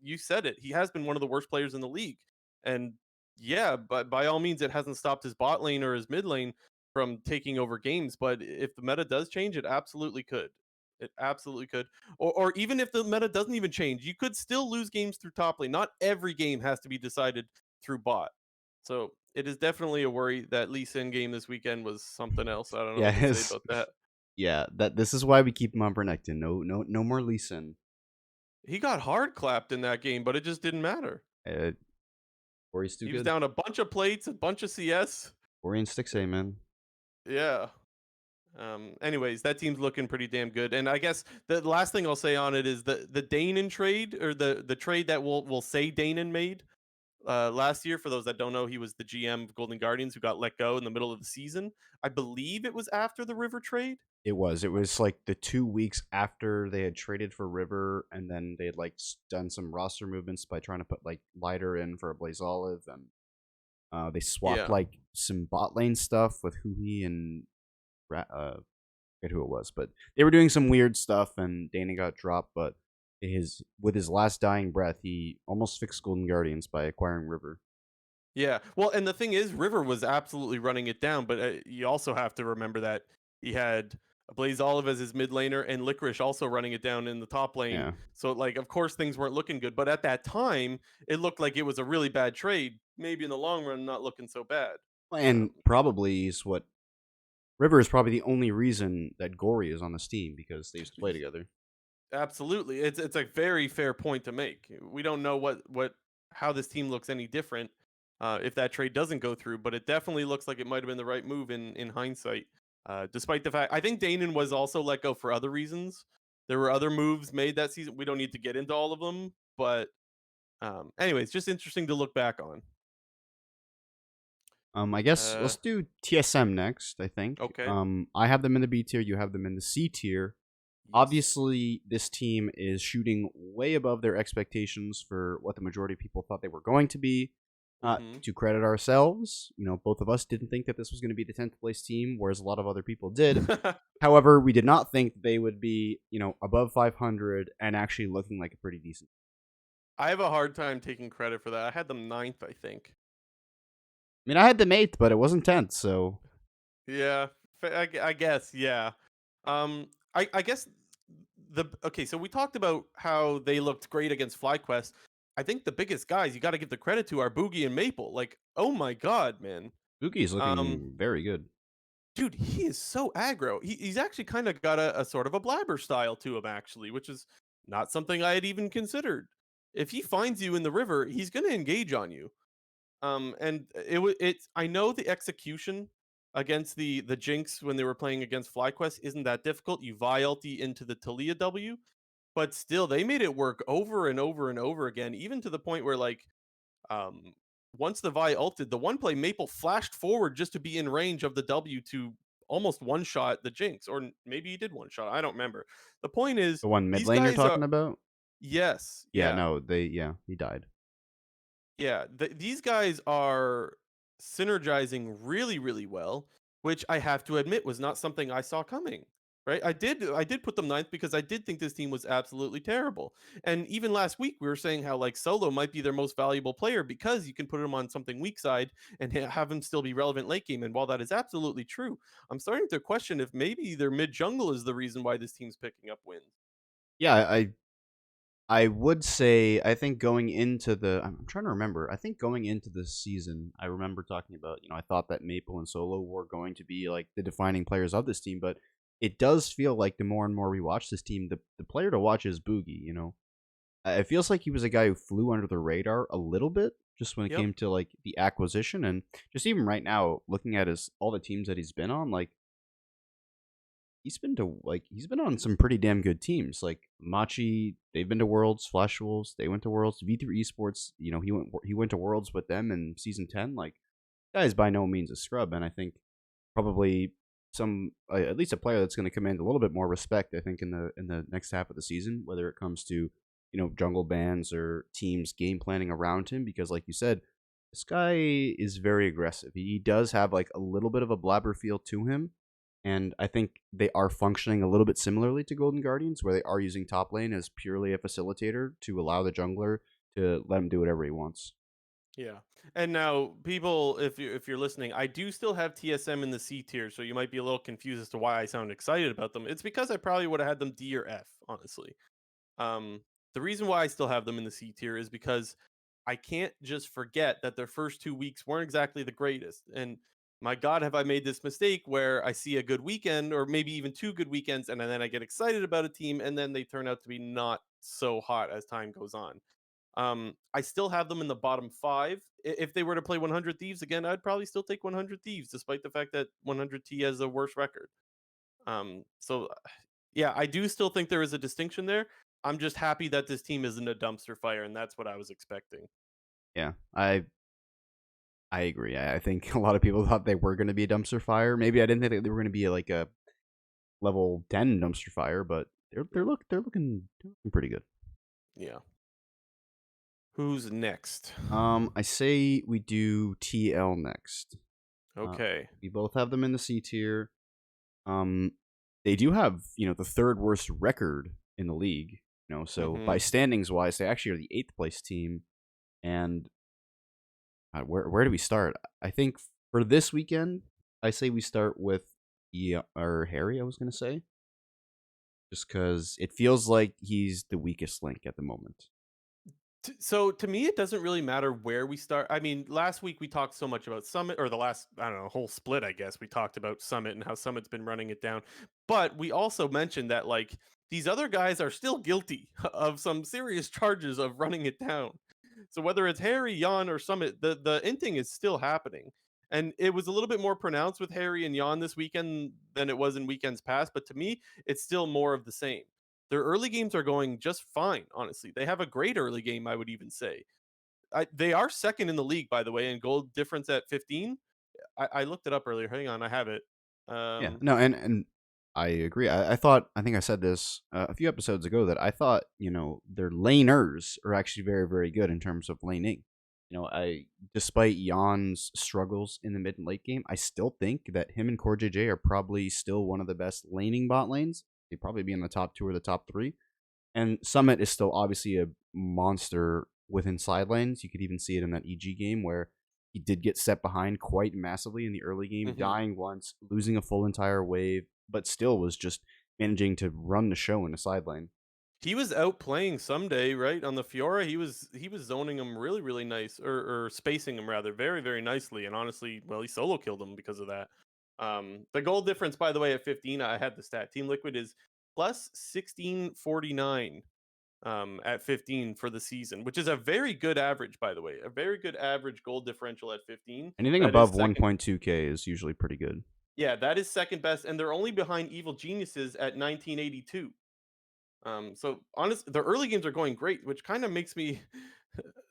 you said it. He has been one of the worst players in the league. And yeah, but by all means, it hasn't stopped his bot lane or his mid lane from taking over games. But if the meta does change, it absolutely could. It absolutely could. Or even if the meta doesn't even change, you could still lose games through top lane. Not every game has to be decided through bot. So it is definitely a worry. That Lee Sin game this weekend was something else. I don't know yeah, what to say about that. yeah. That this is why we keep him on Renekton. No, no, no more Lee Sin. He got hard clapped in that game, but it just didn't matter. Uh, Corey's too He was good. down a bunch of plates, a bunch of CS. Corey and Stixay, man. Yeah. Anyways, that team's looking pretty damn good. And I guess the last thing I'll say on it is the Danon trade, or the trade that we'll say Danon made last year. For those that don't know, he was the GM of Golden Guardians who got let go in the middle of the season. I believe it was after the River trade. It was. It was like the 2 weeks after they had traded for River, and then they had like done some roster movements by trying to put like Lighter in for a Blaze Olive, and they swapped Yeah. like some bot lane stuff with Hui and I forget who it was, but they were doing some weird stuff, and Dana got dropped. But with his last dying breath, he almost fixed Golden Guardians by acquiring River. Yeah. Well, and the thing is, River was absolutely running it down, but you also have to remember that he had Blaze Olive as his mid laner and Licorice also running it down in the top lane. Yeah, So, like, of course, things weren't looking good. But at that time, it looked like it was a really bad trade. Maybe in the long run, not looking so bad. and probably is what River is probably the only reason that Gory is on this team because they used to play together. Absolutely. It's a very fair point to make. We don't know what how this team looks any different if that trade doesn't go through, but it definitely looks like it might have been the right move in hindsight. Despite the fact, I think Danon was also let go for other reasons. There were other moves made that season. We don't need to get into all of them, but anyways, just interesting to look back on. I guess Uh, let's do TSM next. I think. okay. I have them in the B tier. You have them in the C tier. Yes. Obviously, this team is shooting way above their expectations for what the majority of people thought they were going to be. Mm-hmm. To credit ourselves, both of us didn't think that this was going to be the 10th place team, whereas a lot of other people did. However, we did not think they would be, above 500 and actually looking like a pretty decent. I have a hard time taking credit for that. I had them ninth, I think. I mean, I had them 8th, but it wasn't 10th, so Yeah, I guess, yeah. I guess okay. So we talked about how they looked great against FlyQuest. I think the biggest guys you got to give the credit to are Boogie and Maple. Like, oh my god, man. Buki is Um, looking very good. dude, he is so aggro. He's actually kind of got a sort of a blabber style to him, actually, which is not something I had even considered. If he finds you in the river, he's going to engage on you. And it's I know the execution against the Jinx when they were playing against FlyQuest isn't that difficult. You Vi ulti into the Talia W, but still they made it work over and over and over again, even to the point where like um once the Vi ulted, the one play Maple flashed forward just to be in range of the W to almost one shot the Jinx, or maybe he did one shot. I don't remember. The point is, The one mid these lane you're guys are talking about? yes, Yeah, yeah. no, he died. Yeah, these guys are synergizing really, really well, which I have to admit was not something I saw coming. Right? I did put them ninth because I did think this team was absolutely terrible. And even last week we were saying how like Solo might be their most valuable player because you can put him on something weak side and have him still be relevant late game. And while that is absolutely true, I'm starting to question if maybe their mid jungle is the reason why this team's picking up wins. Yeah, I would say I think going into I'm trying to remember. I think going into this season, I remember talking about, I thought that Maple and Solo were going to be like the defining players of this team, but it does feel like the more and more we watch this team, the player to watch is Boogie. It feels like he was a guy who flew under the radar a little bit just when it Yep. came to like the acquisition and just even right now looking at his all the teams that he's been on, like he's been on some pretty damn good teams. Like Machi, they've been to Worlds. Flash Wolves, they went to Worlds. V3 Esports, he went to Worlds with them in season 10. Like that is by no means a scrub, and I think probably some at least a player that's going to command a little bit more respect. I think in the next half of the season, whether it comes to jungle bans or teams game planning around him, because like you said, this guy is very aggressive. He does have like a little bit of a blabber feel to him, and I think they are functioning a little bit similarly to Golden Guardians, where they are using top lane as purely a facilitator to allow the jungler to let him do whatever he wants. Yeah. And now people if you're listening, I do still have TSM in the C tier, so you might be a little confused as to why I sound excited about them. It's because I probably would have had them D or F, honestly. Um the reason why I still have them in the C tier is because I can't just forget that their first 2 weeks weren't exactly the greatest. And my god, have I made this mistake where I see a good weekend or maybe even two good weekends and then I get excited about a team and then they turn out to be not so hot as time goes on. I still have them in the bottom five. If they were to play 100 Thieves again, I'd probably still take 100 Thieves, despite the fact that 100 T has a worse record. So yeah, I do still think there is a distinction there. I'm just happy that this team isn't a dumpster fire, and that's what I was expecting. Yeah, I agree. I think a lot of people thought they were going to be a dumpster fire. Maybe I didn't think that they were going to be like a level 10 dumpster fire, but they're looking pretty good. Yeah. Who's next? I say we do TL next. Uh, Okay. we both have them in the C tier. Um, they do have the third worst record in the league. So by Mhm. standings wise, they actually are the eighth place team. And where do we start? I think for this weekend, I say we start with or Harry. I was gonna say just because it feels like he's the weakest link at the moment. So to me, it doesn't really matter where we start. I mean, last week we talked so much about Summit, or the last, I don't know, whole split, I guess. We talked about Summit and how Summit's been running it down. But we also mentioned that, like, these other guys are still guilty of some serious charges of running it down. So whether it's Harry, Yeon, or Summit, the inting is still happening. And it was a little bit more pronounced with Harry and Yeon this weekend than it was in weekends past. But to me, it's still more of the same. Their early games are going just fine, honestly. They have a great early game, I would even say. They are second in the league, by the way, in goal difference at 15. I looked it up earlier. Hang on, I have it. Yeah, Um, no, and I agree. I think I said this a few episodes ago that I thought their laners are actually very very good in terms of laning. I despite Jan's struggles in the mid and late game, I still think that him and Core JJ are probably still one of the best laning bot lanes. They'd probably be in the top two or the top three. And Summit is still obviously a monster within side lanes. You could even see it in that EG game where he did get set behind quite massively in the early game, mhm. dying once, losing a full entire wave, but still was just managing to run the show in the side lane. He was out playing someday, right? On the Fiora, he was zoning him really, really nice, or spacing him rather, very, very nicely. And honestly, well, he solo killed him because of that. The goal difference, by the way, at 15, I had the stat. Team Liquid is plus 1649 at 15 for the season, which is a very good average, by the way. A very good average goal differential at 15. Anything That is above second. 1.2k is usually pretty good. Yeah, that is second best, and they're only behind Evil Geniuses at 1982. So honest, the early games are going great, which kind of makes me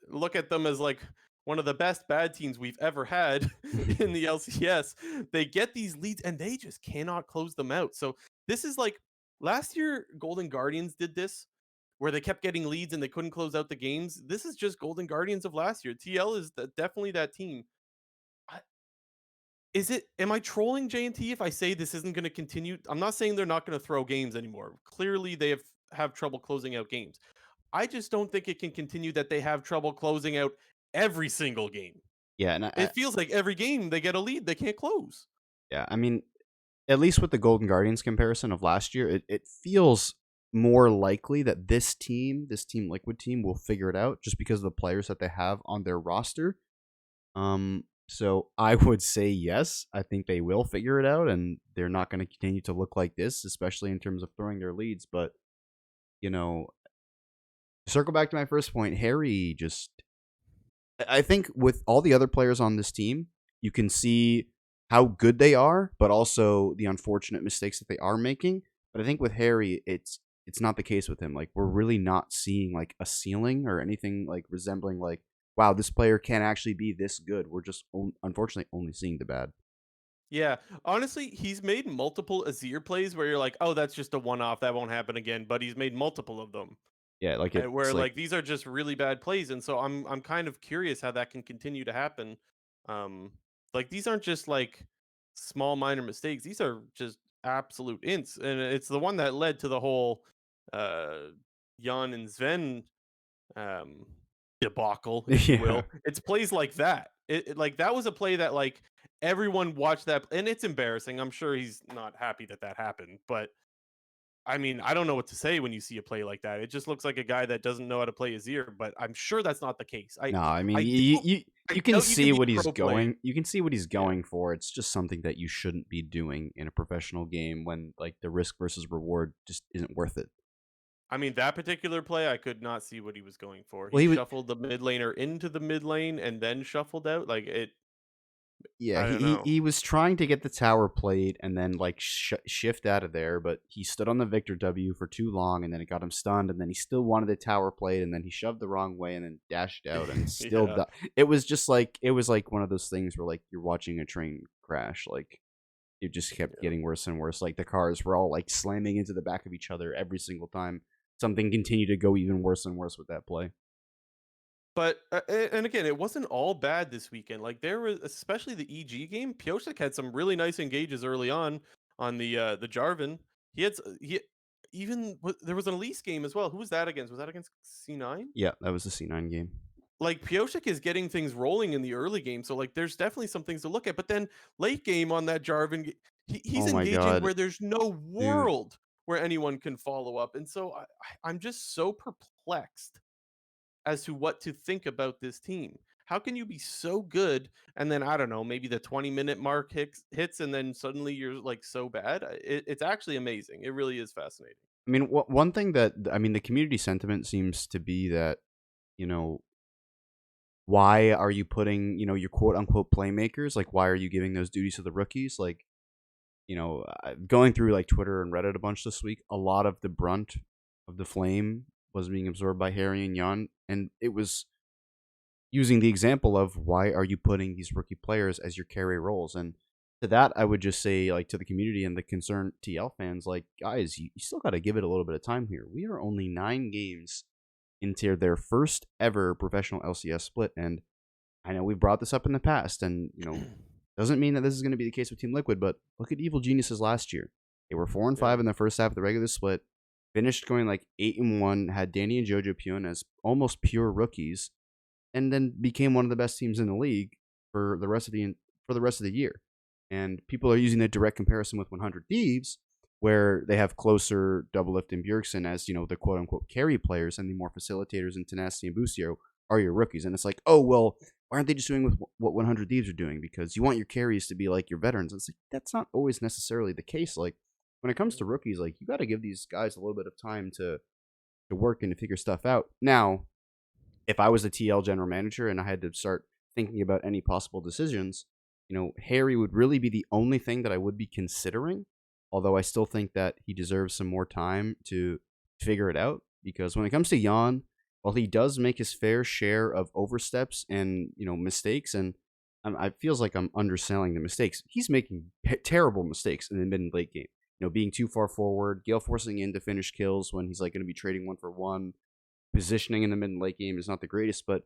look at them as like one of the best bad teams we've ever had in the LCS. They get these leads and they just cannot close them out. So this is like last year, Golden Guardians did this, where they kept getting leads and they couldn't close out the games. This is just Golden Guardians of last year. TL is definitely that team. I- Is it? Am I trolling J&T if I say this isn't going to continue? I'm not saying they're not going to throw games anymore. Clearly, they have trouble closing out games. I just don't think it can continue that they have trouble closing out every single game. Yeah, and It feels like every game they get a lead, they can't close. yeah, I mean, at least with the Golden Guardians comparison of last year, it feels more likely that this Team Liquid team, will figure it out just because of the players that they have on their roster. So I would say yes. I think they will figure it out, and they're not going to continue to look like this, especially in terms of throwing their leads. But you know, circle back to my first point. Harry just, I think, with all the other players on this team, you can see how good they are, but also the unfortunate mistakes that they are making. But I think with Harry, it's not the case with him. Like we're really not seeing like a ceiling or anything like resembling like, wow, this player can actually be this good. We're just unfortunately only seeing the bad. Yeah, honestly, he's made multiple Azir plays where you're like, "Oh, that's just a one-off. That won't happen again." But he's made multiple of them, Yeah, like where it's like like these are just really bad plays, and so I'm kind of curious how that can continue to happen. Like these aren't just like small minor mistakes; these are just absolute ints, and it's the one that led to the whole uh Jan and Zven um debacle, if you yeah. will. It's plays like that. Like that was a play that like everyone watched that, and it's embarrassing. I'm sure he's not happy that that happened, but I mean, I don't know what to say when you see a play like that. It just looks like a guy that doesn't know how to play his ear, but I'm sure that's not the case. No, I mean I you doubt you I you can doubt you can see be what he's pro play. going. You can see what he's Yeah. going for. It's just something that you shouldn't be doing in a professional game when like the risk versus reward just isn't worth it. I mean, that particular play, I could not see what he was going for. Well, He he was shuffled the mid laner into the mid lane and then shuffled out. Like it yeah, I don't know. he was trying to get the tower played and then like shift out of there, but he stood on the Victor W for too long, and then it got him stunned, and then he still wanted the tower played, and then he shoved the wrong way, and then dashed out, and still Yeah. it was just like it was like one of those things where like you're watching a train crash, like it just kept Yeah. getting worse and worse. Like the cars were all like slamming into the back of each other every single time. Something continued to go even worse and worse with that play. But and again, it wasn't all bad this weekend. Like there was, especially the EG game. Piosik had some really nice engages early on the Jarvan. He had he. even there was an Elise game as well. Who was that against? Was that against C9? Yeah, that was the C9 game. Like Piotr is getting things rolling in the early game, so like there's definitely some things to look at. But then late game on that Jarvan, he's Oh my engaging god, where there's no dude. world where anyone can follow up, and so I'm just so perplexed as to what to think about this team. How can you be so good and then I don't know, maybe the 20-minute mark hits and then suddenly you're like so bad? It's actually amazing. It really is fascinating. I mean, one thing that I mean, the community sentiment seems to be that, you know, why are you putting, your quote unquote playmakers, like why are you giving those duties to the rookies? Like, going through like Twitter and Reddit a bunch this week, a lot of the brunt of the flame was being absorbed by Harry and Yeon, and it was using the example of why are you putting these rookie players as your carry roles. And to that, I would just say, like, to the community and the concerned TL fans, like, guys, you still got to give it a little bit of time here. We are only 9 games into their first ever professional LCS split, and I know we've brought this up in the past, and doesn't mean that this is going to be the case with Team Liquid, but look at Evil Geniuses last year. They were 4-5 Yeah. in the first half of the regular split, finished going like 8-1, had Danny and Jojo Pion as almost pure rookies, and then became one of the best teams in the league for the rest of the year. And people are using a direct comparison with 100 Thieves, where they have closer Doublelift and Bjergsen as the quote unquote carry players, and the more facilitators and Tenacity and Busio are your rookies. And it's like, oh well, why aren't they just doing with what 100 Thieves are doing? Because you want your carries to be like your veterans. And it's like that's not always necessarily the case. Like when it comes to rookies, like you got to give these guys a little bit of time to work and to figure stuff out. Now, if I was a TL general manager and I had to start thinking about any possible decisions, Harry would really be the only thing that I would be considering. Although I still think that he deserves some more time to figure it out. Because when it comes to Yeon, while he does make his fair share of oversteps and mistakes, and I feels like I'm underselling the mistakes, he's making terrible mistakes in the mid and late game. Being too far forward, Gale forcing in to finish kills when he's like going to be trading 1-for-1, positioning in the mid and late game is not the greatest, but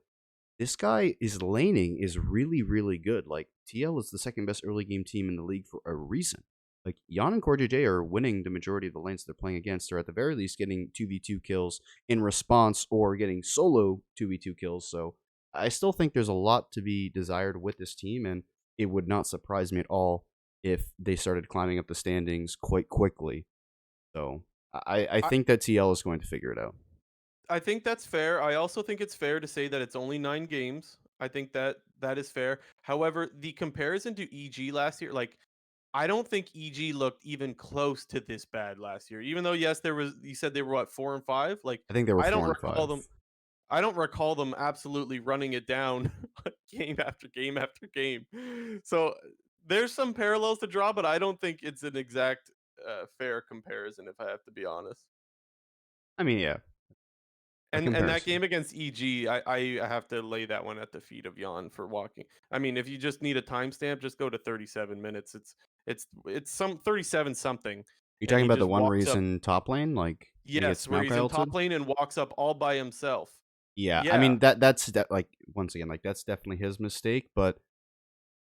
this guy is laning is really, really good. Like TL is the second best early game team in the league for a reason. Like Yeon and CoreJJ are winning the majority of the lanes they're playing against, or at the very least getting 2v2 kills in response or getting solo 2v2 kills. So I still think there's a lot to be desired with this team, and it would not surprise me at all if they started climbing up the standings quite quickly. So I I, think that TL is going to figure it out. I think that's fair. I also think it's fair to say that it's only 9 games. I think that is fair. However, the comparison to EG last year, like I don't think EG looked even close to this bad last year. Even though yes, there was you said they were what 4-5. Like I think they were I don't four and recall five. them. I don't recall them absolutely running it down game after game after game. So there's some parallels to draw, but I don't think it's an exact fair comparison if I have to be honest. I mean, yeah, a And that comparison. game against EG, I have to lay that one at the feet of Jan for walking. I mean, if you just need a timestamp, just go to 37 minutes. It's some 37 something, You and talking he about the just one where walks he's up. in top lane, like when he Yes, gets where he's Maokai in ulted? top lane and walks up all by himself. Yeah, I Yeah, mean that's like once again, like that's definitely his mistake. But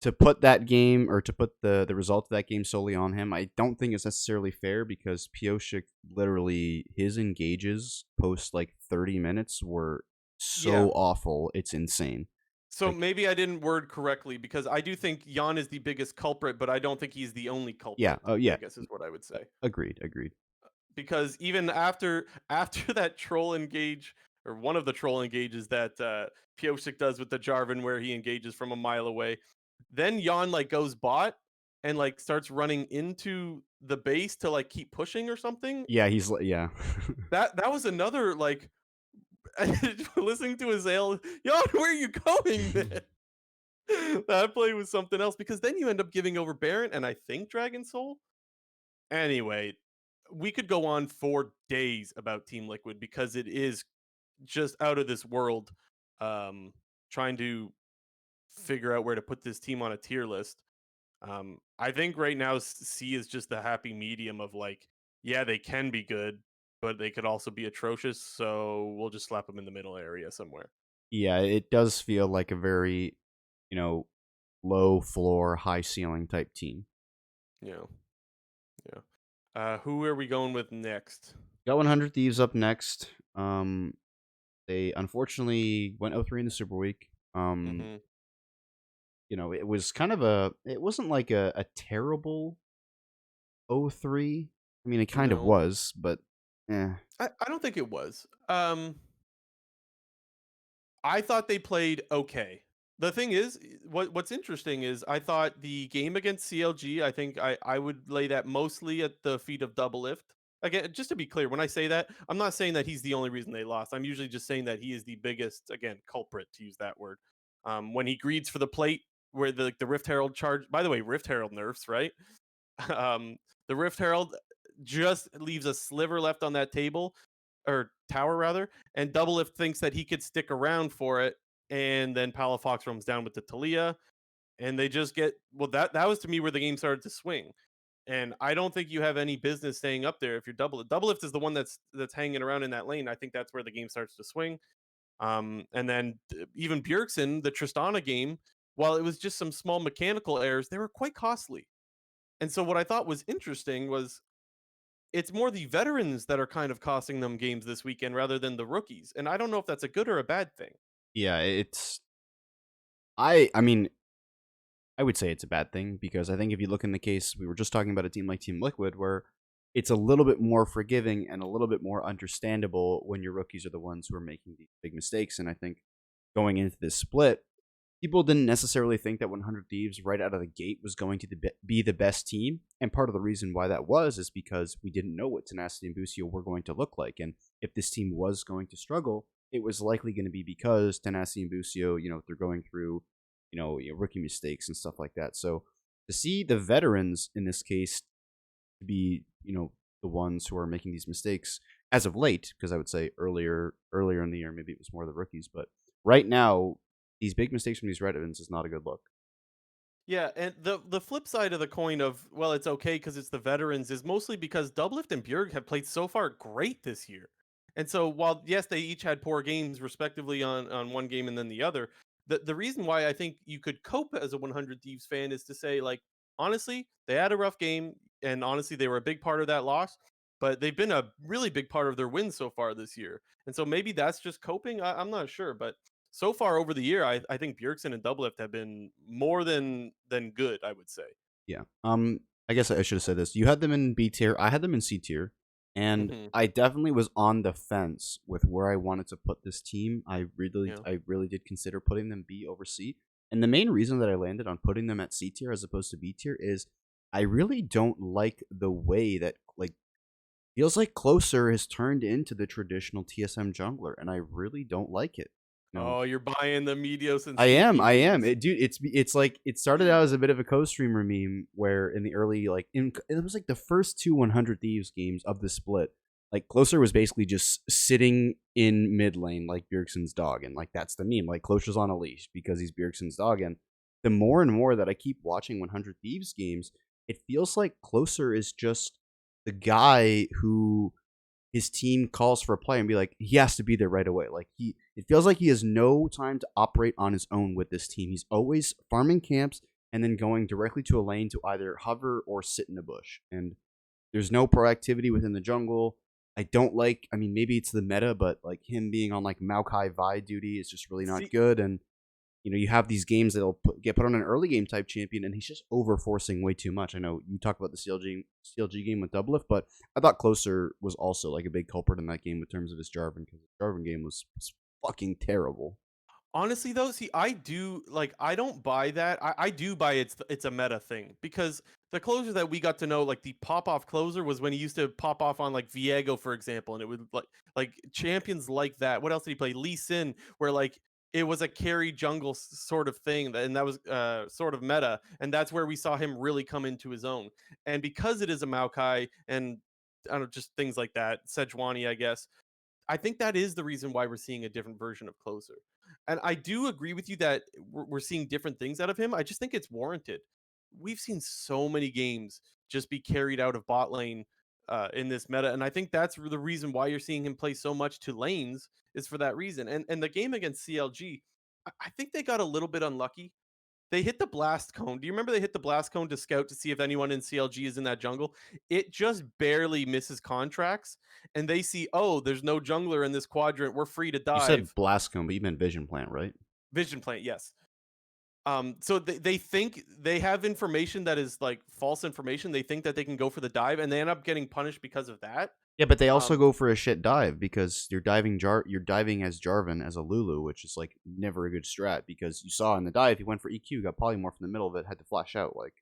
to put that game or to put the result of that game solely on him, I don't think it's necessarily fair because Piotr literally his engages post like 30 minutes were yeah. so awful, it's insane. So Like maybe I didn't word correctly because I do think Jan is the biggest culprit, but I don't think he's the only yeah, culprit. oh I yeah, guess is what I would say. agreed. Because even after that troll engage or one of the troll engages that Piosik does with the Jarvan where he engages from a mile away, then Jan like goes bot and like starts running into the base to like keep pushing or something. Yeah, yeah. That was another like listening to his ale, Jan, where are you going, man? That play was something else because then you end up giving over Baron and I think Dragon Soul. Anyway, we could go on for days about Team Liquid because it is just out of this world. Um, Trying to figure out where to put this team on a tier list. I think right now C is just the happy medium of like, yeah, they can be good, but they could also be atrocious. So we'll just slap them in the middle area somewhere. Yeah, it does feel like a very, you know, low floor, high ceiling type team. Yeah, yeah. Who are we going with next? Got 100 Thieves up next. They unfortunately went 0-3 in the Super Week. Hmm. It was kind of it wasn't like a terrible 0-3. I mean, it kind of No, was, but eh. I don't think it was. I thought they played okay. The thing is, what's interesting is I thought the game against CLG, I think I would lay that mostly at the feet of Double Lift. Again, just to be clear, when I say that, I'm not saying that he's the only reason they lost. I'm usually just saying that he is the biggest, again, culprit to use that word. When he greeds for the plate, where the Rift Herald charge. By the way, Rift Herald nerfs, right? um, the Rift Herald just leaves a sliver left on that table or tower rather, and Doublelift thinks that he could stick around for it, and then Palafox roams down with the Talia, and they just get well. That was to me where the game started to swing, and I don't think you have any business staying up there if you're Doublelift. Doublelift is the one that's hanging around in that lane. I think that's where the game starts to swing. And then even Bjergsen, the Tristana game, while it was just some small mechanical errors, they were quite costly. And so what I thought was interesting was it's more the veterans that are kind of costing them games this weekend rather than the rookies. And I don't know if that's a good or a bad thing. Yeah, it's I mean, I would say it's a bad thing because I think if you look in the case, we were just talking about a team like Team Liquid where it's a little bit more forgiving and a little bit more understandable when your rookies are the ones who are making these big mistakes. And I think going into this split, people didn't necessarily think that 100 Thieves right out of the gate was going to be the best team. And part of the reason why that was is because we didn't know what Tenacity and Busio were going to look like. And if this team was going to struggle, it was likely going to be because Tenacity and Busio, they're going through, rookie mistakes and stuff like that. So to see the veterans in this case to be, the ones who are making these mistakes as of late, because I would say earlier in the year, maybe it was more the rookies, but right now, these big mistakes from these veterans is not a good look. Yeah, and the flip side of the coin of well, it's okay because it's the veterans is mostly because Doublift and Bjerg have played so far great this year. And so while yes, they each had poor games respectively on one game and then the other, the reason why I think you could cope as a 100 Thieves fan is to say like honestly, they had a rough game and honestly they were a big part of that loss, but they've been a really big part of their wins so far this year. And so maybe that's just coping. I'm not sure, but so far over the year, I think Bjergsen and Doublelift have been more than good, I would say. Yeah. I guess I should have said this. You had them in B tier. I had them in C tier, and Hmm. I definitely was on the fence with where I wanted to put this team. Yeah. I really did consider putting them B over C. And the main reason that I landed on putting them at C tier as opposed to B tier is I really don't like the way that feels like Closer has turned into the traditional TSM jungler, and I really don't like it. You know, Oh, you're buying the Medios and I Sneaky am. memes. It's like it started out as a bit of a co-streamer meme where in the early it was like the first two 100 Thieves games of the split. Like Closer was basically just sitting in mid lane like Bjergsen's dog, and like that's the meme. Like Closer's on a leash because he's Bjergsen's dog. And the more and more that I keep watching 100 Thieves games, it feels like Closer is just the guy who his team calls for a play and be like, he has to be there right away. It feels like he has no time to operate on his own with this team. He's always farming camps and then going directly to a lane to either hover or sit in a bush. And there's no proactivity within the jungle. I don't like, I mean, maybe it's the meta, but like him being on like Maokai Vi duty is just really not See, good. And you have these games that'll get put on an early game type champion, and he's just over forcing way too much. I know you talk about the CLG game with Doublelift, but I thought Closer was also like a big culprit in that game in terms of his Jarvan because his Jarvan game was fucking terrible. honestly though, see, I do like I don't buy that. I do buy it's a meta thing because the closer that we got to know, like the pop off closer, was when he used to pop off on like Viego, for example, and it would like champions like that. What else did he play? Lee Sin, where like it was a carry jungle sort of thing, and that was sort of meta, and that's where we saw him really come into his own. And because it is a Maokai and I don't know, just things like that, Sejuani, I guess I think that is the reason why we're seeing a different version of Closer. And I do agree with you that we're seeing different things out of him. I just think it's warranted. We've seen so many games just be carried out of bot lane in this meta, and I think that's the reason why you're seeing him play so much to lanes is for that reason. And the game against CLG, I think they got a little bit unlucky. They hit the blast cone. Do you remember they hit the blast cone to scout to see if anyone in CLG is in that jungle? It just barely misses contracts, and they see, oh, there's no jungler in this quadrant. We're free to You said dive. Blascombe, but you meant Vision Plant, right? Vision plant, yes. So they think they have information that is like false information. They think that they can go for the dive, and they end up getting punished because of that. Yeah, but they also Um, go for a shit dive because you're diving as Jarvan as a Lulu, which is like never a good strat because you saw in the dive he went for EQ, got polymorph in the middle of it, had to flash out. Like,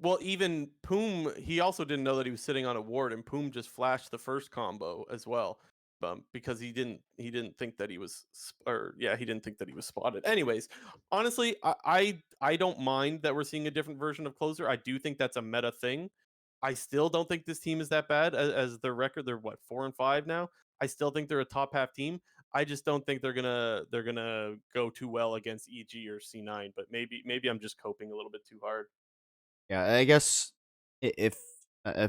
Well, even Poom, he also didn't know that he was sitting on a ward, and Poom just flashed the first combo as well, because he didn't think that he was, or yeah, he didn't think that he was spotted. Anyways, honestly, I don't mind that we're seeing a different version of closer. I do think that's a meta thing. I still don't think this team is that bad as their record. They're what, 4-5 now. I still think they're a top half team. I just don't think they're gonna go too well against EG or C9. But maybe I'm just coping a little bit too hard. yeah, I guess if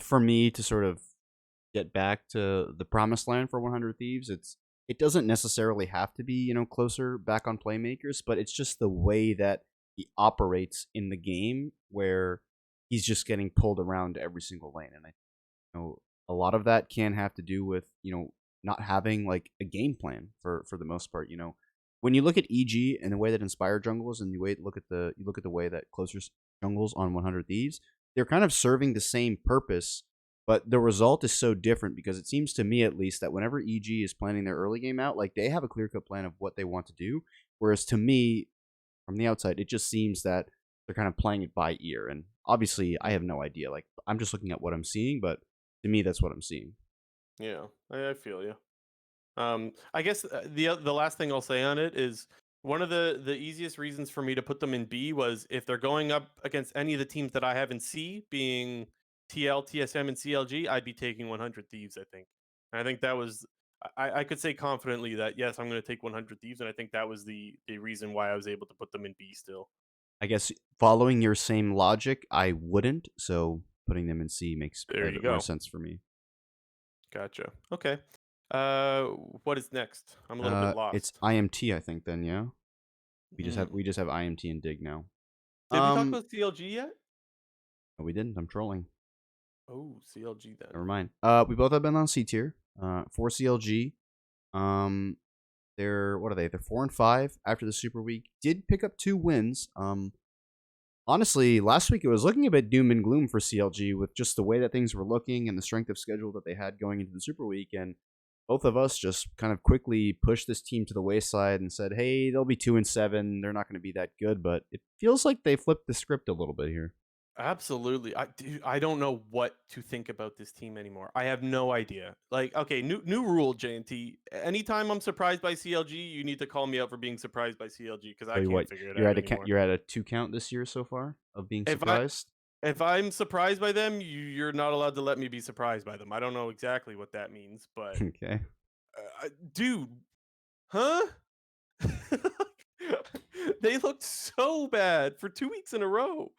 for me to sort of get back to the promised land for 100 Thieves, it doesn't necessarily have to be closer back on playmakers, but it's just the way that he operates in the game where he's just getting pulled around every single lane, and I a lot of that can have to do with not having like a game plan for the most part. When you look at EG and the way that Inspire jungles and you look at the way that closer jungles on 100 Thieves, they're kind of serving the same purpose, but the result is so different because it seems to me at least that whenever EG is planning their early game out, like they have a clear cut plan of what they want to do, whereas to me from the outside, it just seems that they're kind of playing it by ear. And obviously, I have no idea. Like, I'm just looking at what I'm seeing, but to me, that's what I'm seeing. Yeah, I feel you. I guess the last thing I'll say on it is one of the easiest reasons for me to put them in B was if they're going up against any of the teams that I have in C, being TL, TSM, and CLG, I'd be taking 100 Thieves. I think. And I think that was I could say confidently that yes, I'm going to take 100 Thieves, and I think that was the reason why I was able to put them in B still. I guess following your same logic, I wouldn't. So putting them in C makes There a you bit more go. sense for me. Gotcha. Okay. Uh, what is next? I'm a little bit It's lost. IMT, I think. Then yeah, Hmm. we just have IMT and Dig now. Did we talk Um, about CLG yet? no, we didn't. I'm trolling. Oh, CLG then. Never mind. We both have been on C tier. For CLG, um, they're what are they? They're 4-5 after the Super Week. Did pick up 2 wins. Honestly, last week it was looking a bit doom and gloom for CLG with just the way that things were looking and the strength of schedule that they had going into the Super Week. And both of us just kind of quickly pushed this team to the wayside and said, "Hey, they'll be 2-7. They're not going to be that good." But it feels like they flipped the script a little bit here. Absolutely. I don't know what to think about this team anymore. I have no idea. Like, okay, new rule, JNT. Anytime I'm surprised by CLG, you need to call me out for being surprised by CLG because I Wait, can't what? figure it You're out at anymore. you're at a 2 count this year so far of being If I surprised. if I'm surprised by them, you're not allowed to let me be surprised by them. I don't know exactly what that means, but Okay. dude, huh? They looked so bad for 2 weeks in a row.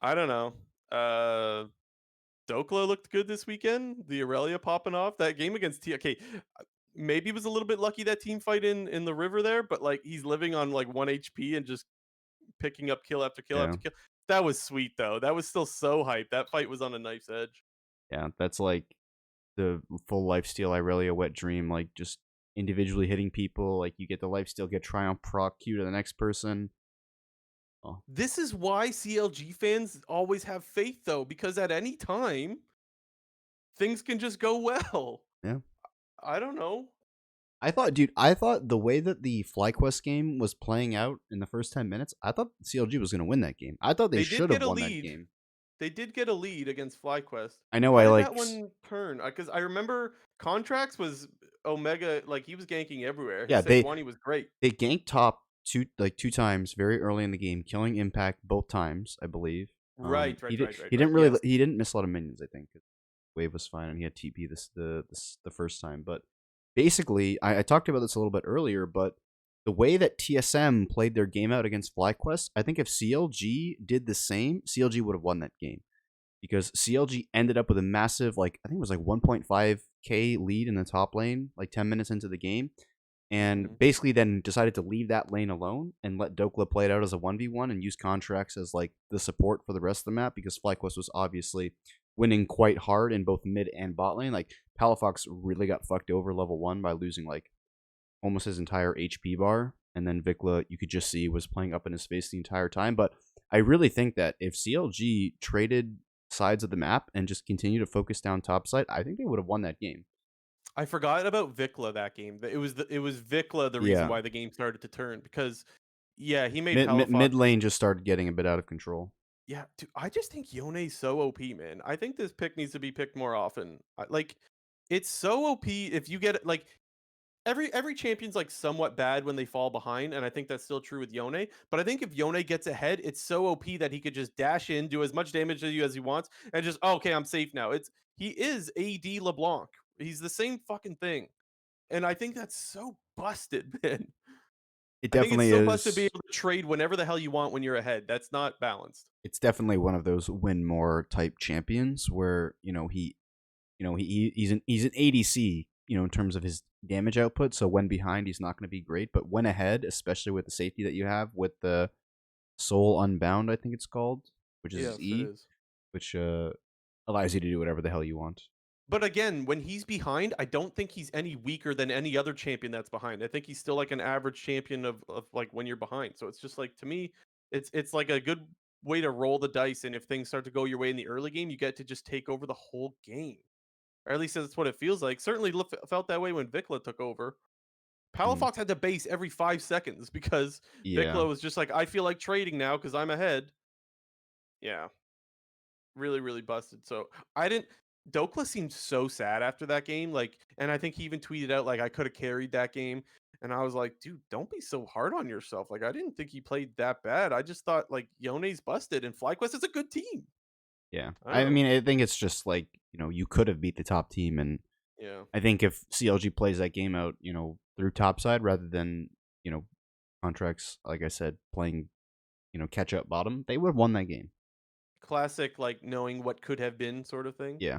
I don't know. Dokla looked good this weekend. The Aurelia popping off. That game against T. Okay, maybe he was a little bit lucky that team fight in the river there, but like he's living on like 1 HP and just picking up kill after kill Yeah. after kill. That was sweet though. That was still so hype. That fight was on a knife's edge. Yeah. That's like the full lifesteal Irelia wet dream. Like just individually hitting people. Like you get the lifesteal, get triumph proc Q to the next person. Oh, This is why CLG fans always have faith though, because at any time things can just go well. yeah. I don't know. I thought the way that the FlyQuest game was playing out in the first 10 minutes, I thought CLG was going to win that game. I thought they They did should have get a won that lead. game. They did get a lead against FlyQuest. I know How I did like that one turn? Because I remember Contracts was Omega, like he was ganking everywhere. yeah, His Sejuani was great. they ganked top 2 times very early in the game, killing Impact both times, I believe. Right, He right, did right, right, he right. didn't really Yes. he didn't miss a lot of minions, I think. Wave was fine and he had TP the first time, but basically I talked about this a little bit earlier, but the way that TSM played their game out against FlyQuest, I think if CLG did the same, CLG would have won that game because CLG ended up with a massive, like I think it was like 1.5k lead in the top lane, like 10 minutes into the game, and Mhm. basically then decided to leave that lane alone and let Dokla play it out as a 1v1 and use contracts as like the support for the rest of the map because FlyQuest was obviously winning quite hard in both mid and bot lane. Like Palafox really got fucked over level 1 by losing like almost his entire HP bar, and then Vikla you could just see was playing up in his face the entire time. But I really think that if CLG traded sides of the map and just continued to focus down top side, I think they would have won that game. I forgot about Vikla that game. It was Vikla the reason Yeah. why the game started to turn because yeah, he made Mid Palafox. lane just started getting a bit out of control. Yeah, dude, I just think Yone's so OP, man. I think this pick needs to be picked more often. Like, it's so OP if you get like every champion's like somewhat bad when they fall behind, and I think that's still true with Yone. But I think if Yone gets ahead, it's so OP that he could just dash in, do as much damage to you as he wants, and just oh, okay, I'm safe now. He is AD LeBlanc. He's the same fucking thing, and I think that's so busted, man. It I think it's definitely so busted to be is. able to trade whenever the hell you want when you're ahead. That's not balanced. It's definitely one of those win more type champions where he's an ADC, in terms of his damage output. So when behind, he's not going to be great, but when ahead, especially with the safety that you have with the Soul Unbound, I think it's called, which is his Yes, it E, is. which allows you to do whatever the hell you want. But again, when he's behind, I don't think he's any weaker than any other champion that's behind. I think he's still like an average champion of like when you're behind. So it's just like to me, it's like a good way to roll the dice. And if things start to go your way in the early game, you get to just take over the whole game. Or at least that's what it feels like. Certainly felt that way when Vikla took over. Mm, Palafox had to base every 5 seconds because yeah, Vikla was just like, I feel like trading now because I'm ahead. Yeah. Really, really busted. So I didn't. Dokla seemed so sad after that game. Like, and I think he even tweeted out like, "I could have carried that game." And I was like, "Dude, don't be so hard on yourself." Like, I didn't think he played that bad. I just thought like Yone's busted, and FlyQuest is a good team. yeah. I don't I know. mean, I think it's just like you could have beat the top team, and Yeah, I think if CLG plays that game out, through topside rather than you know contracts, like I said, playing catch up bottom, they would have won that game. classic like knowing what could have been sort of thing. Yeah.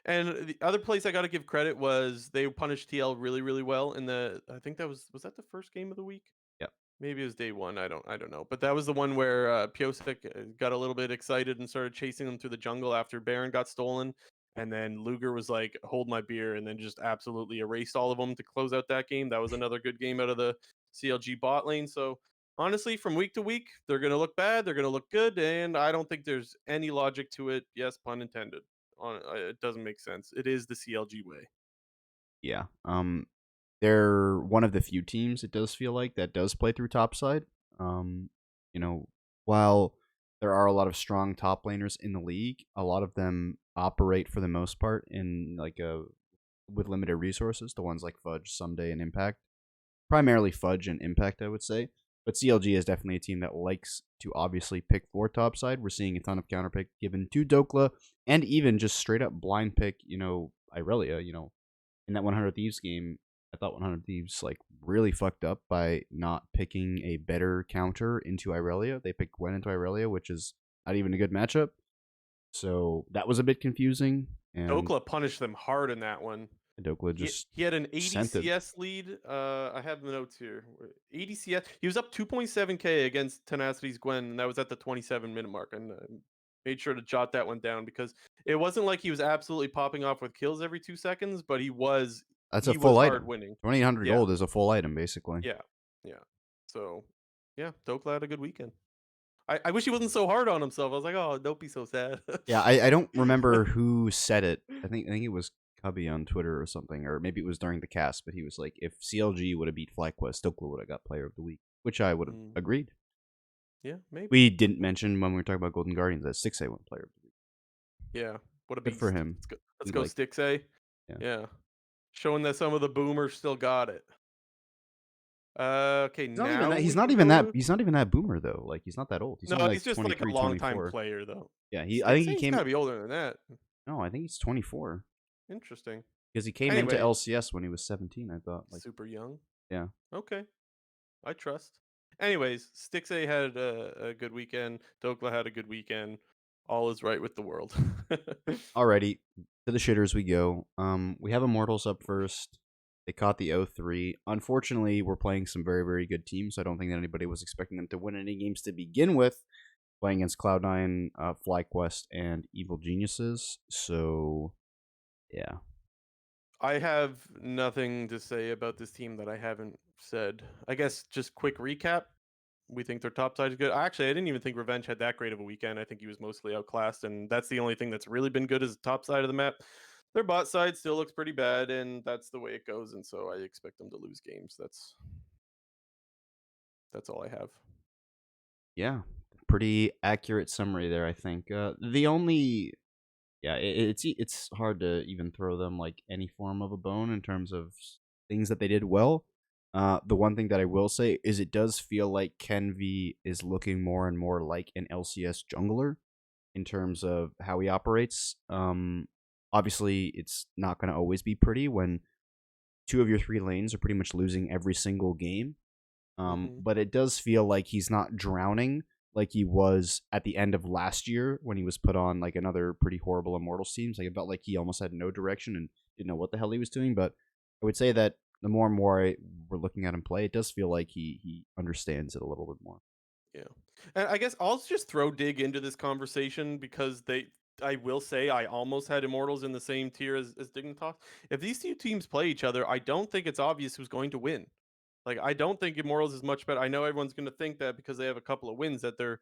And the other place I got to give credit was they punished TL really, really well in the. I think that was that the first game of the week. Yep. Maybe it was day one. I don't know. But that was the one where Piosik got a little bit excited and started chasing them through the jungle after Baron got stolen. And then Luger was like, "Hold my beer," and then just absolutely erased all of them to close out that game. That was another good game out of the CLG bot lane. So honestly, from week to week, they're gonna look bad. They're gonna look good, and I don't think there's any logic to it. Yes, pun intended. It doesn't make sense. It is the CLG way. Yeah. They're one of the few teams, it does feel like, that does play through topside. Um, you know, while there are a lot of strong top laners in the league, a lot of them operate for the most part in like a with limited resources. The ones like Fudge, Someday, and Impact, primarily Fudge and Impact, I would say. But CLG is definitely a team that likes to obviously pick for topside. We're seeing a ton of counterpick given to Dokla, and even just straight up blind pick, Irelia, in that 100 Thieves game. I thought 100 Thieves like really fucked up by not picking a better counter into Irelia. They picked Gwen into Irelia, which is not even a good matchup. So that was a bit confusing, and Dokla punished them hard in that one. Dokla He just he had an sent it. ADCS lead. I have the notes here. ADCS. He was up 2.7k against Tenacity's Gwen, and that was at the 27-minute mark. And made sure to jot that one down because it wasn't like he was absolutely popping off with kills every 2 seconds, but he was That's a he was full hard item. winning. 2800 Yeah, gold is a full item, basically. yeah, yeah. So yeah, Dokla had a good weekend. I wish he wasn't so hard on himself. I was like, oh, don't be so sad. Yeah, I don't remember who said it. I think it was Cubby on Twitter or something, or maybe it was during the cast. But he was like, if CLG would have beat FlyQuest, Dokla would have got Player of the Week, which I would have Mm, agreed. yeah, maybe. We didn't mention when we were talking about Golden Guardians that 6A won Player of the Week. Yeah, what a Good for beast. him. Let's He go like, Sticks, eh? yeah. Yeah. Showing that some of the boomers still got it. Okay, He's not even now that. He's we not can even go that. to. He's not even that boomer though. Like he's not that old. He's No, only like he's just like a 23, longtime 24. player though. Yeah, I think Sticks he A's got came. to be older than that. No, I think he's 24 Interesting. because he came into Anyway, LCS when he was 17. I thought like, super young. yeah. Okay, I trust. Anyways, Sticks A had a good weekend. Dokla had a good weekend. All is right with the world. Alrighty, to the shitters we go. We have Immortals up first. They caught the 0-3. Unfortunately, we're playing some very, very good teams. I don't think that anybody was expecting them to win any games to begin with, playing against Cloud9, FlyQuest, and Evil Geniuses. So, yeah. I have nothing to say about this team that I haven't said. I guess just quick recap. We think their top side is good. Actually, I didn't even think Revenge had that great of a weekend. I think he was mostly outclassed, and that's the only thing that's really been good is the top side of the map. Their bot side still looks pretty bad, and that's the way it goes. And so I expect them to lose games. That's all I have. Yeah. Pretty accurate summary there, I think. The only Yeah, it's hard to even throw them like any form of a bone in terms of things that they did well. The one thing that I will say is it does feel like Kenvi is looking more and more like an LCS jungler in terms of how he operates. Obviously, it's not going to always be pretty when two of your three lanes are pretty much losing every single game. Hmm. But it does feel like he's not drowning like he was at the end of last year when he was put on like another pretty horrible Immortals teams. Like it felt like he almost had no direction and didn't know what the hell he was doing. But I would say that the more and more we're looking at him play, it does feel like he understands it a little bit more. Yeah. And I guess I'll just throw Dig into this conversation because I will say I almost had Immortals in the same tier as Dignitas. If these two teams play each other, I don't think it's obvious who's going to win. Like I don't think Immortals is much better. I know everyone's going to think that because they have a couple of wins that they're,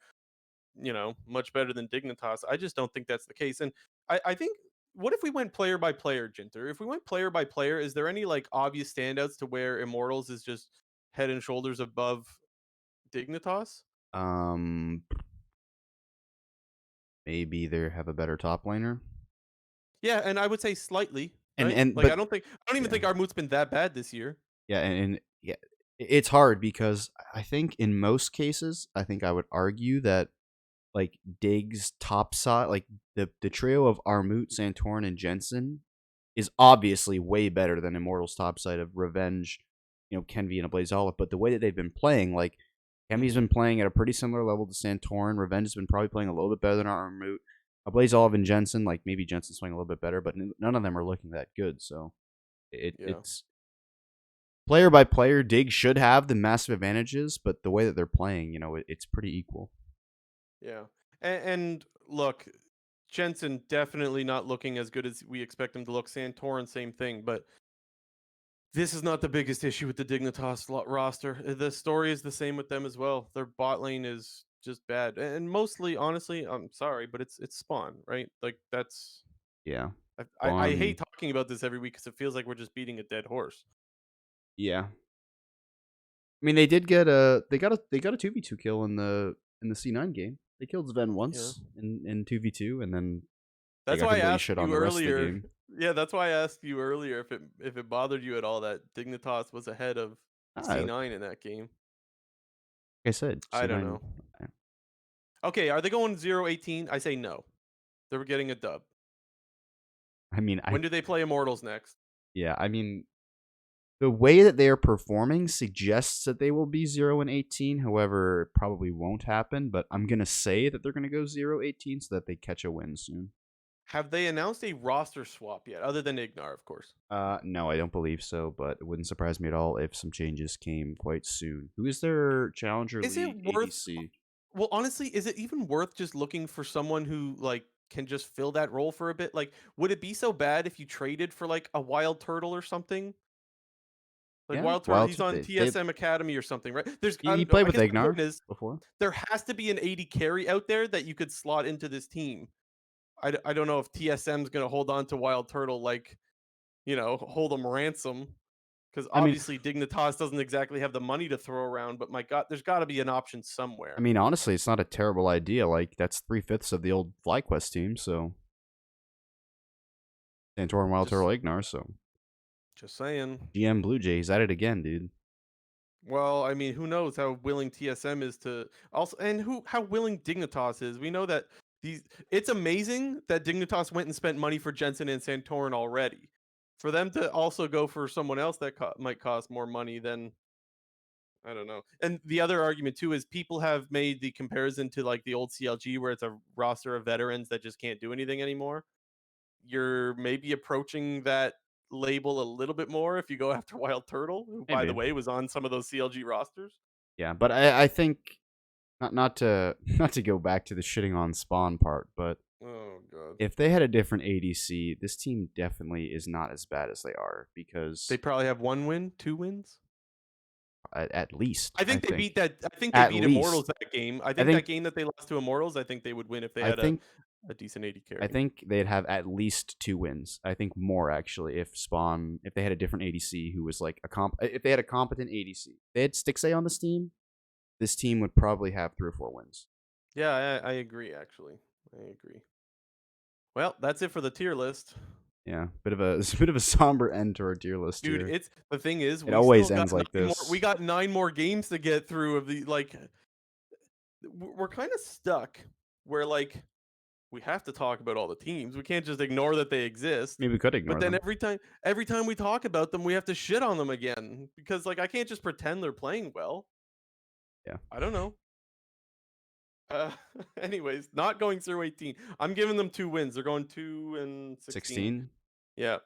much better than Dignitas. I just don't think that's the case. And I think what if we went player by player, Jinter? If we went player by player, is there any like obvious standouts to where Immortals is just head and shoulders above Dignitas? Um, Maybe they have a better top laner, Yeah, and I would say slightly, and right? and Like but I don't even yeah. think Armut's been that bad this year. Yeah, and yeah, it's hard because I think in most cases, I think I would argue that like Diggs top side, like the trio of Armut, Santorin, and Jensen is obviously way better than Immortals top side of Revenge, Kenvi and Blaze But the way that they've been playing, like Kenvi's Mhm. been playing at a pretty similar level to Santorin. Revenge has been probably playing a little bit better than Armut. Blaze and Jensen, like maybe Jensen's playing a little bit better, but none of them are looking that good. So Yeah. it's player by player, Dig should have the massive advantages, but the way that they're playing, it's pretty equal. Yeah. And look, Jensen definitely not looking as good as we expect him to look. Santorin, same thing. But this is not the biggest issue with the Dignitas roster. The story is the same with them as well. Their bot lane is just bad, and mostly, honestly, I'm sorry, but it's Spawn, right? Like that's Yeah. I On hate talking about this every week because it feels like we're just beating a dead horse. Yeah. I mean, they did get a they got a 2v2 kill in the C9 game. They killed Zven Yeah. once in 2v2 and then they That's got why I completely asked shit on you the rest of the earlier. game. Yeah, that's why I asked you earlier if it bothered you at all that Dignitas was ahead of Like C9 in that game. I said, I don't C9. know. Okay, are they going 0-18? I say no. They're getting a dub. I mean, I When do they play Immortals next? yeah, I mean, the way that they are performing suggests that they will be 0-18. However, it probably won't happen, but I'm going to say that they're going to go 0-18 so that they catch a win soon. Have they announced a roster swap yet, other than Ignar, of course? No, I don't believe so, but it wouldn't surprise me at all if some changes came quite soon. Who is their challenger Is it league worth ADC? well, honestly, is it even worth just looking for someone who like can just fill that role for a bit? Like, would it be so bad if you traded for like a wild turtle or something? Like Yeah, Wild Turtle, Wild he's on they TSM Academy or something, right? There's, he played I with guess my Ignar point is, before. there has to be an AD carry out there that you could slot into this team. I don't know if TSM's gonna hold on to Wild Turtle like hold them ransom because I mean, obviously Dignitas doesn't exactly have the money to throw around. But my God, there's got to be an option I somewhere. mean, honestly, it's not a terrible idea. Like that's 3/5 of the old FlyQuest team. So Santorin, Wild Turtle, Just Ignar. So just saying. GM Blue Jays at it again, dude. Well, I mean, who knows how willing TSM is to also, and how willing Dignitas is. We know that these. It's amazing that Dignitas went and spent money for Jensen and Santorin already. For them to also go for someone else that might cost more money, then I don't know. And the other argument too is people have made the comparison to like the old CLG where it's a roster of veterans that just can't do anything anymore. You're maybe approaching that label a little bit more if you go after Wild Turtle, who, by the Maybe. way, was on some of those CLG rosters. Yeah, but I think not to not to go back to the shitting on Spawn part, but Oh god. if they had a different ADC, this team definitely is not as bad as they are They because probably have 1 win, 2 wins. at least I I think they think beat that I think they at beat Immortals least that game. I I think that think game that they lost to Immortals, I think they would win if they I had think a decent AD I carry. think they'd have at least 2 wins. I think more actually if they had a different ADC who was like if they had a competent ADC. If they had Stixay on this team would probably have 3 or 4 wins. Yeah, I agree actually. I agree. Well, that's it for the tier list. Yeah, it's a bit of a somber end to our tier list Dude, here. it's the thing is It we always still got ends like 9 more we this. got 9 more games to get through of the like we're kind of stuck where like we have to talk about all the teams. We can't just ignore that they exist. Maybe we could But ignore then them. every time we talk about them, we have to shit on them again because like I can't just pretend they're playing well. Yeah. I don't know. Uh, anyways, not going through 18. I'm giving them 2 wins. They're going 2 and 16. 16. Yeah.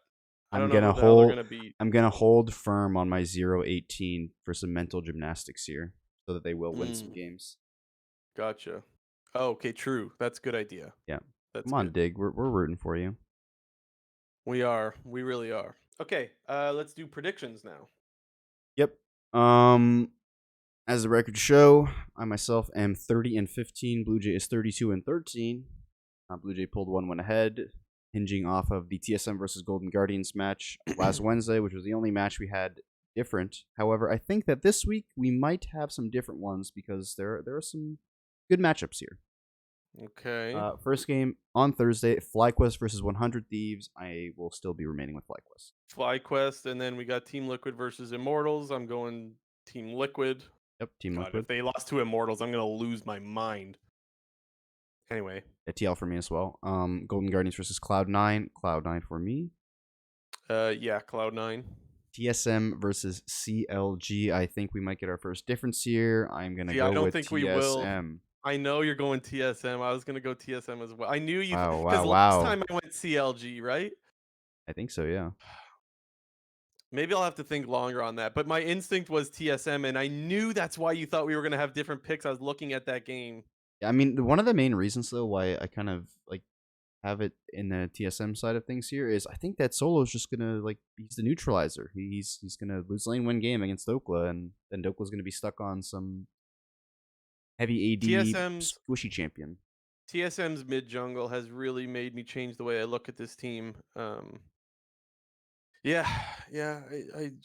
I I'm don't know gonna who the hell they're hold gonna beat. I'm gonna hold firm on my 0-18 for some mental gymnastics here so that they will win some Mm, games. gotcha. Oh, okay, true. That's a good idea. Yeah. That's Come on, good. Dig. We're rooting for you. We are. We really are. Okay, let's do predictions now. Yep. As the records show, I myself am 30-15. Blue Jay is 32-13. Blue Jay pulled 1 win ahead, hinging off of the TSM versus Golden Guardians match last Wednesday, which was the only match we had different. However, I think that this week we might have some different ones because there are some good matchups here. Okay. First game on Thursday, FlyQuest versus 100 Thieves. I will still be remaining with FlyQuest. FlyQuest, and then we got Team Liquid versus Immortals. I'm going Team Liquid. Yep, Team God, if Liquid. they lost to Immortals, I'm gonna lose my mind. Anyway, A TL for me as well. Golden Guardians versus Cloud9. Cloud9 for me. yeah, Cloud9. TSM versus CLG. I think we might get our first difference here. I'm gonna See, I go don't with think we will. TSM. I know you're going TSM. I was gonna go TSM as well. I knew you Wow, because wow, last wow. time I went CLG, right? I think so, yeah. Maybe I'll have to think longer on that. But my instinct was TSM, and I knew that's why you thought we were gonna have different picks. I was looking at that game. I mean, one of the main reasons though why I kind of like have it in the TSM side of things here is I think that Solo is just gonna like he's the neutralizer. He's gonna lose lane win game against Dokla, and then Dokla's gonna be stuck on some heavy AD TSM's squishy champion. TSM's mid jungle has really made me change the way I look at this team. Yeah, yeah,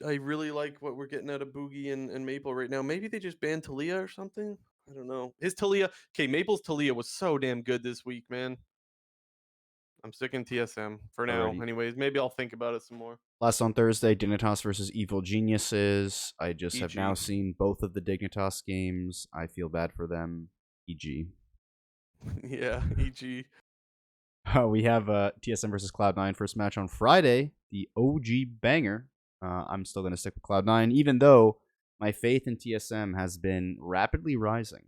I really like what we're getting out of Boogie and Maple right now. Maybe they just banned Talia or something. I don't know. His Talia, okay, Maple's Talia was so damn good this week, man. I'm sticking TSM for now. Already. Anyways, maybe I'll think about it some more. Last on Thursday, Dignitas versus Evil Geniuses. I just have now EG. seen both of the Dignitas games. I feel bad for them. EG. Yeah, EG. We have TSM versus Cloud9 first match on Friday. The OG banger. I'm still going to stick with Cloud9, even though my faith in TSM has been rapidly rising.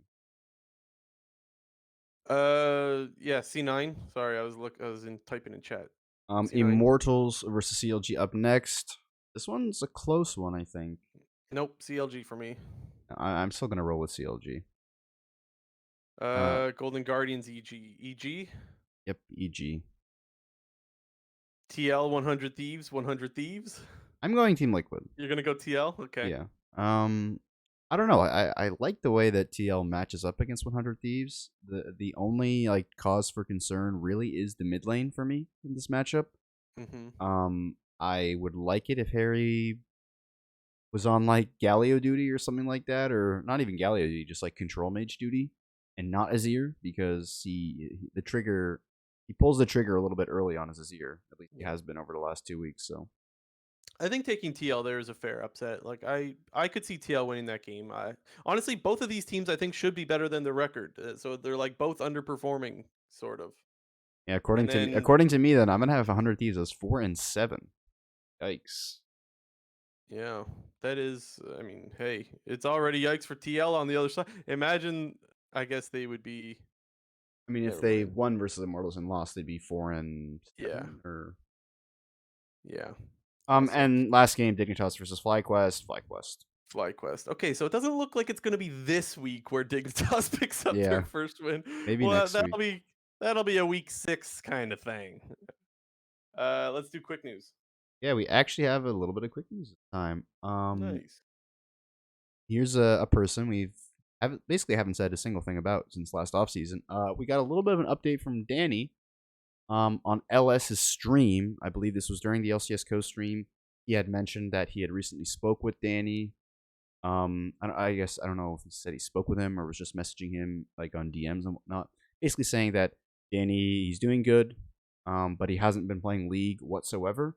Yeah, C9. Sorry, I was in typing in chat. C9. Immortals versus CLG up next. This one's a close one, I think. Nope, CLG for me. I'm still going to roll with CLG. Golden Guardians EG. EG. Yep, EG. TL 100 Thieves, 100 Thieves. I'm going Team Liquid. You're gonna go TL? Okay. Yeah. I don't know. I like the way that TL matches up against 100 Thieves. The only like cause for concern really is the mid lane for me in this matchup. Mm-hmm. I would like it if Harry was on like Galio duty or something like that, or not even Galio duty, just like control mage duty, and not Azir because the trigger he pulls the trigger a little bit early on his Azir. At least he Yeah. has been over the last 2 weeks. So I think taking TL there is a fair upset. Like I could see TL winning that game. I honestly both of these teams I think should be better than their record. So they're like both underperforming sort of. yeah, And then according to me, then I'm gonna have 100 Thieves as 4-7. Yikes. yeah, that is I mean, hey, it's already yikes for TL on the other side. Imagine I guess they would be I mean, if never they mind. won versus Immortals and lost, they'd be 4 and Yeah. 7 or Yeah. Awesome. And last game, Dignitas versus FlyQuest. FlyQuest. FlyQuest. Okay, so it doesn't look like it's gonna be this week where Dignitas picks up their Yeah, first win. maybe Well, next week. that'll be a week 6 kind of thing. Let's do quick news. Yeah, we actually have a little bit of quick news this time. Nice. Here's a person basically haven't said a single thing about since last offseason. We got a little bit of an update from Danny on LS's stream. I believe this was during the LCS Co stream. He had mentioned that he had recently spoke with Danny. I guess I don't know if he said he spoke with him or was just messaging him like on DMs and whatnot. Basically saying that he's doing good, but he hasn't been playing League whatsoever.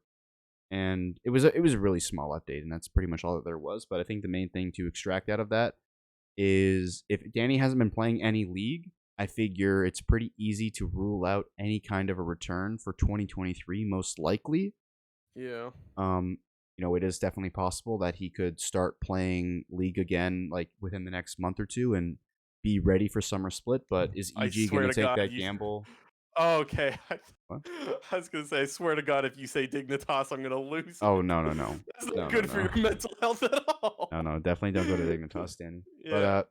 And it was a really small update, and that's pretty much all that there was. But I think the main thing to extract out of that is if Danny hasn't been playing any League, I figure it's pretty easy to rule out any kind of a return for 2023, most likely. Yeah. It is definitely possible that he could start playing League again, like within the next month or two, and be ready for Summer Split. But is I EG going swear to to take God, that you. gamble? Okay. What? I was gonna say, I swear to God, if you say Dignitas, I'm gonna lose Oh it. no no no That's not no no good for no your mental health at all. no no! Definitely don't go to Dignitas, Danny. But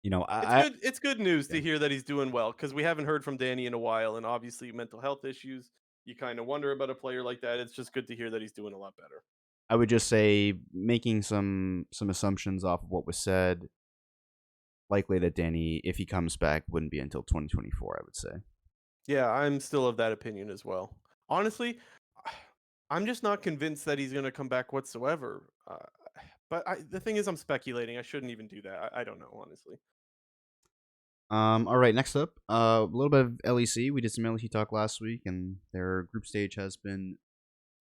Yeah. It's I good. It's good news yeah. to hear that he's doing well because we haven't heard from Danny in a while, and obviously mental health issues. You kind of wonder about a player like that. It's just good to hear that he's doing a lot better. I would just say making some assumptions off of what was said. Likely that Danny, if he comes back, wouldn't be until 2024. I would say. Yeah, I'm still of that opinion as well. Honestly, I'm just not convinced that he's going to come back whatsoever. But the thing is, I'm speculating. I shouldn't even do that. I don't know, honestly. All right. Next up, a little bit of LEC. We did some LEC talk last week, and their group stage has been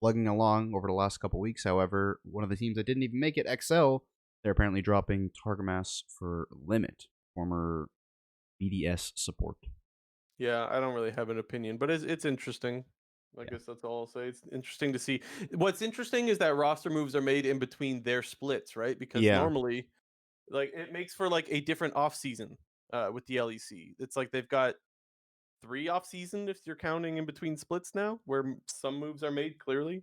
plugging along over the last couple weeks. However, one of the teams that didn't even make it, XL, they're apparently dropping Targamas for Limit, former BDS support. Yeah, I don't really have an opinion, but it's interesting. I Yeah. guess that's all I'll say. It's interesting to see. What's interesting is that roster moves are made in between their splits, right? Because Yeah. normally, like, it makes for like a different off season with the LEC. It's like they've got 3 off season if you're counting in between splits now, where some moves are made clearly.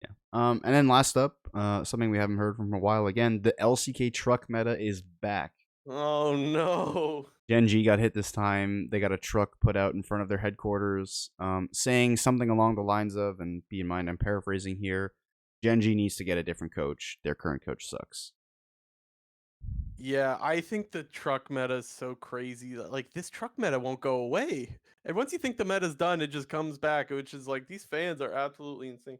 Yeah. And then last up, something we haven't heard from a while again, the LCK truck meta is back. Oh no. Genji got hit this time. They got a truck put out in front of their headquarters, saying something along the lines of, and be in mind, I'm paraphrasing here, Genji needs to get a different coach. Their current coach sucks. Yeah, I think the truck meta is so crazy that like this truck meta won't go away. And once you think the meta's done, it just comes back, which is like these fans are absolutely insane.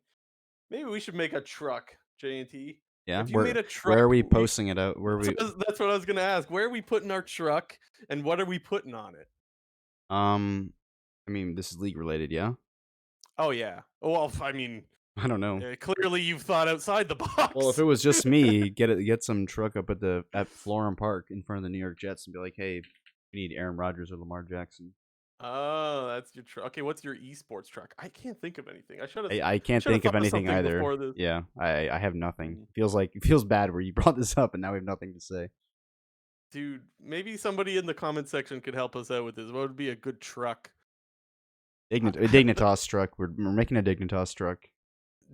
Maybe we should make a truck, J&T. Yeah, If you made a where are truck, we posting it out? Where are we? that's what I was gonna ask. Where are we putting our truck, and what are we putting on it? Um, I mean, this is league related, yeah. Oh yeah. Well, I mean, I don't know. clearly you've thought outside the Well, if box. it was just me, get some truck up at Florham Park in front of the New York Jets and be like, hey, we need Aaron Rodgers or Lamar Jackson. Oh, that's your truck. Okay, what's your esports truck? I can't think of anything. I can't should have think of thought of anything something either. before this. Yeah, I have nothing. Mm. It feels bad where you brought this up and now we have nothing to say. Dude, maybe somebody in the comment section could help us out with this. What would be a good truck? Dignitas truck. We're making a Dignitas truck.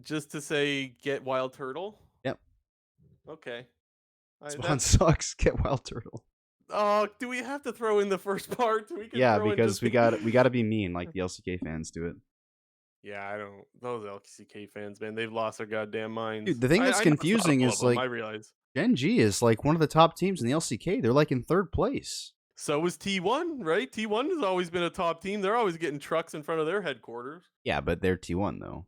Just to say, get Wild Turtle. Yep. Okay. Spawn sucks. Get Wild Turtle. Oh, do we have to throw in the first part? We can Yeah, throw in because just we got to be mean like the LCK fans do it. Yeah, I don't. Those LCK fans, man, they've lost their goddamn minds. Dude, the thing that's I know it's not confusing all of is them. like I realize. Gen.G is like one of the top teams in the LCK. They're like in third place. So is T1, right? T1 has always been a top team. They're always getting trucks in front of their headquarters. Yeah, but they're T1 though.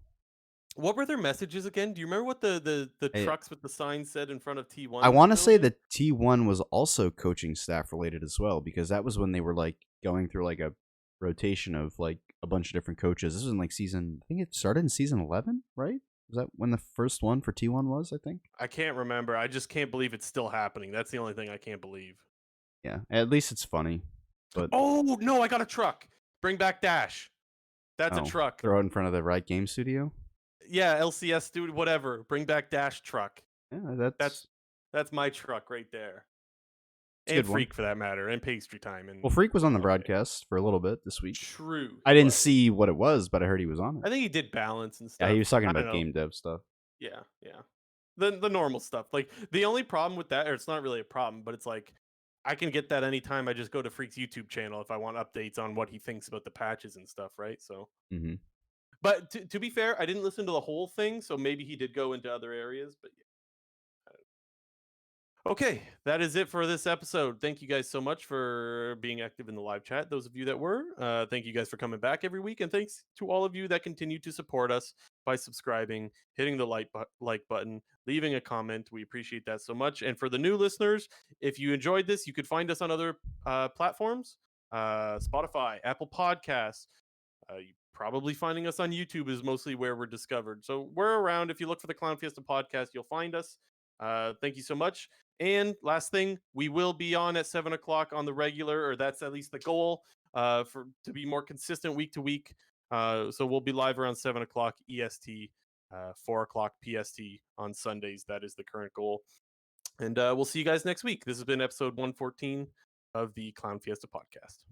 What were their messages again? Do you remember what the I, trucks with the sign said in front of I T1's want to say pavilion? that T1 was also coaching staff related as well because that was when they were like going through like a rotation of like a bunch of different coaches. This was in like season, I think it started in season 11, right? Was that when the first one for T1 was, I think? I can't remember. I just can't believe it's still happening. That's the only thing I can't believe. Yeah, at least it's funny. But Oh, no, I got a truck. Bring back Dash. That's a truck. throw it in front of the right game studio. Yeah, LCS studio, whatever. Bring back Dash truck. Yeah, That's my truck right there. It's a and good one. Freak for that matter, and Pastry Time. Well, And Freak was on the okay, broadcast for a little bit this week. true, I he didn't was. see what it was, but I heard he was on it. I think he did balance and Yeah, he stuff. was talking I don't about know. game dev stuff. Yeah, yeah. The normal stuff. Like the only problem with that, or it's not really a problem, but it's like I can get that anytime I just go to Freak's YouTube channel if I want updates on what he thinks about the patches and stuff, right? So, Mhm. but to be fair, I didn't listen to the whole thing, so maybe he did go into other areas. But okay, that is it for this episode. Thank you guys so much for being active in the live chat. Those of you that were, thank you guys for coming back every week, and thanks to all of you that continue to support us by subscribing, hitting the like button, leaving a comment. We appreciate that so much. And for the new listeners, if you enjoyed this, you could find us on other platforms, Spotify, Apple Podcasts. You probably finding us on YouTube is mostly where we're discovered. So we're around. If you look for the Clown Fiesta podcast, you'll find us. Thank you so much. And last thing, we will be on at 7 o'clock on the regular, or that's at least the goal, for to be more consistent week to week. So we'll be live around 7 o'clock EST, 4 o'clock PST on Sundays. That is the current goal. And we'll see you guys next week. This has been episode 114 of the Clown Fiesta podcast.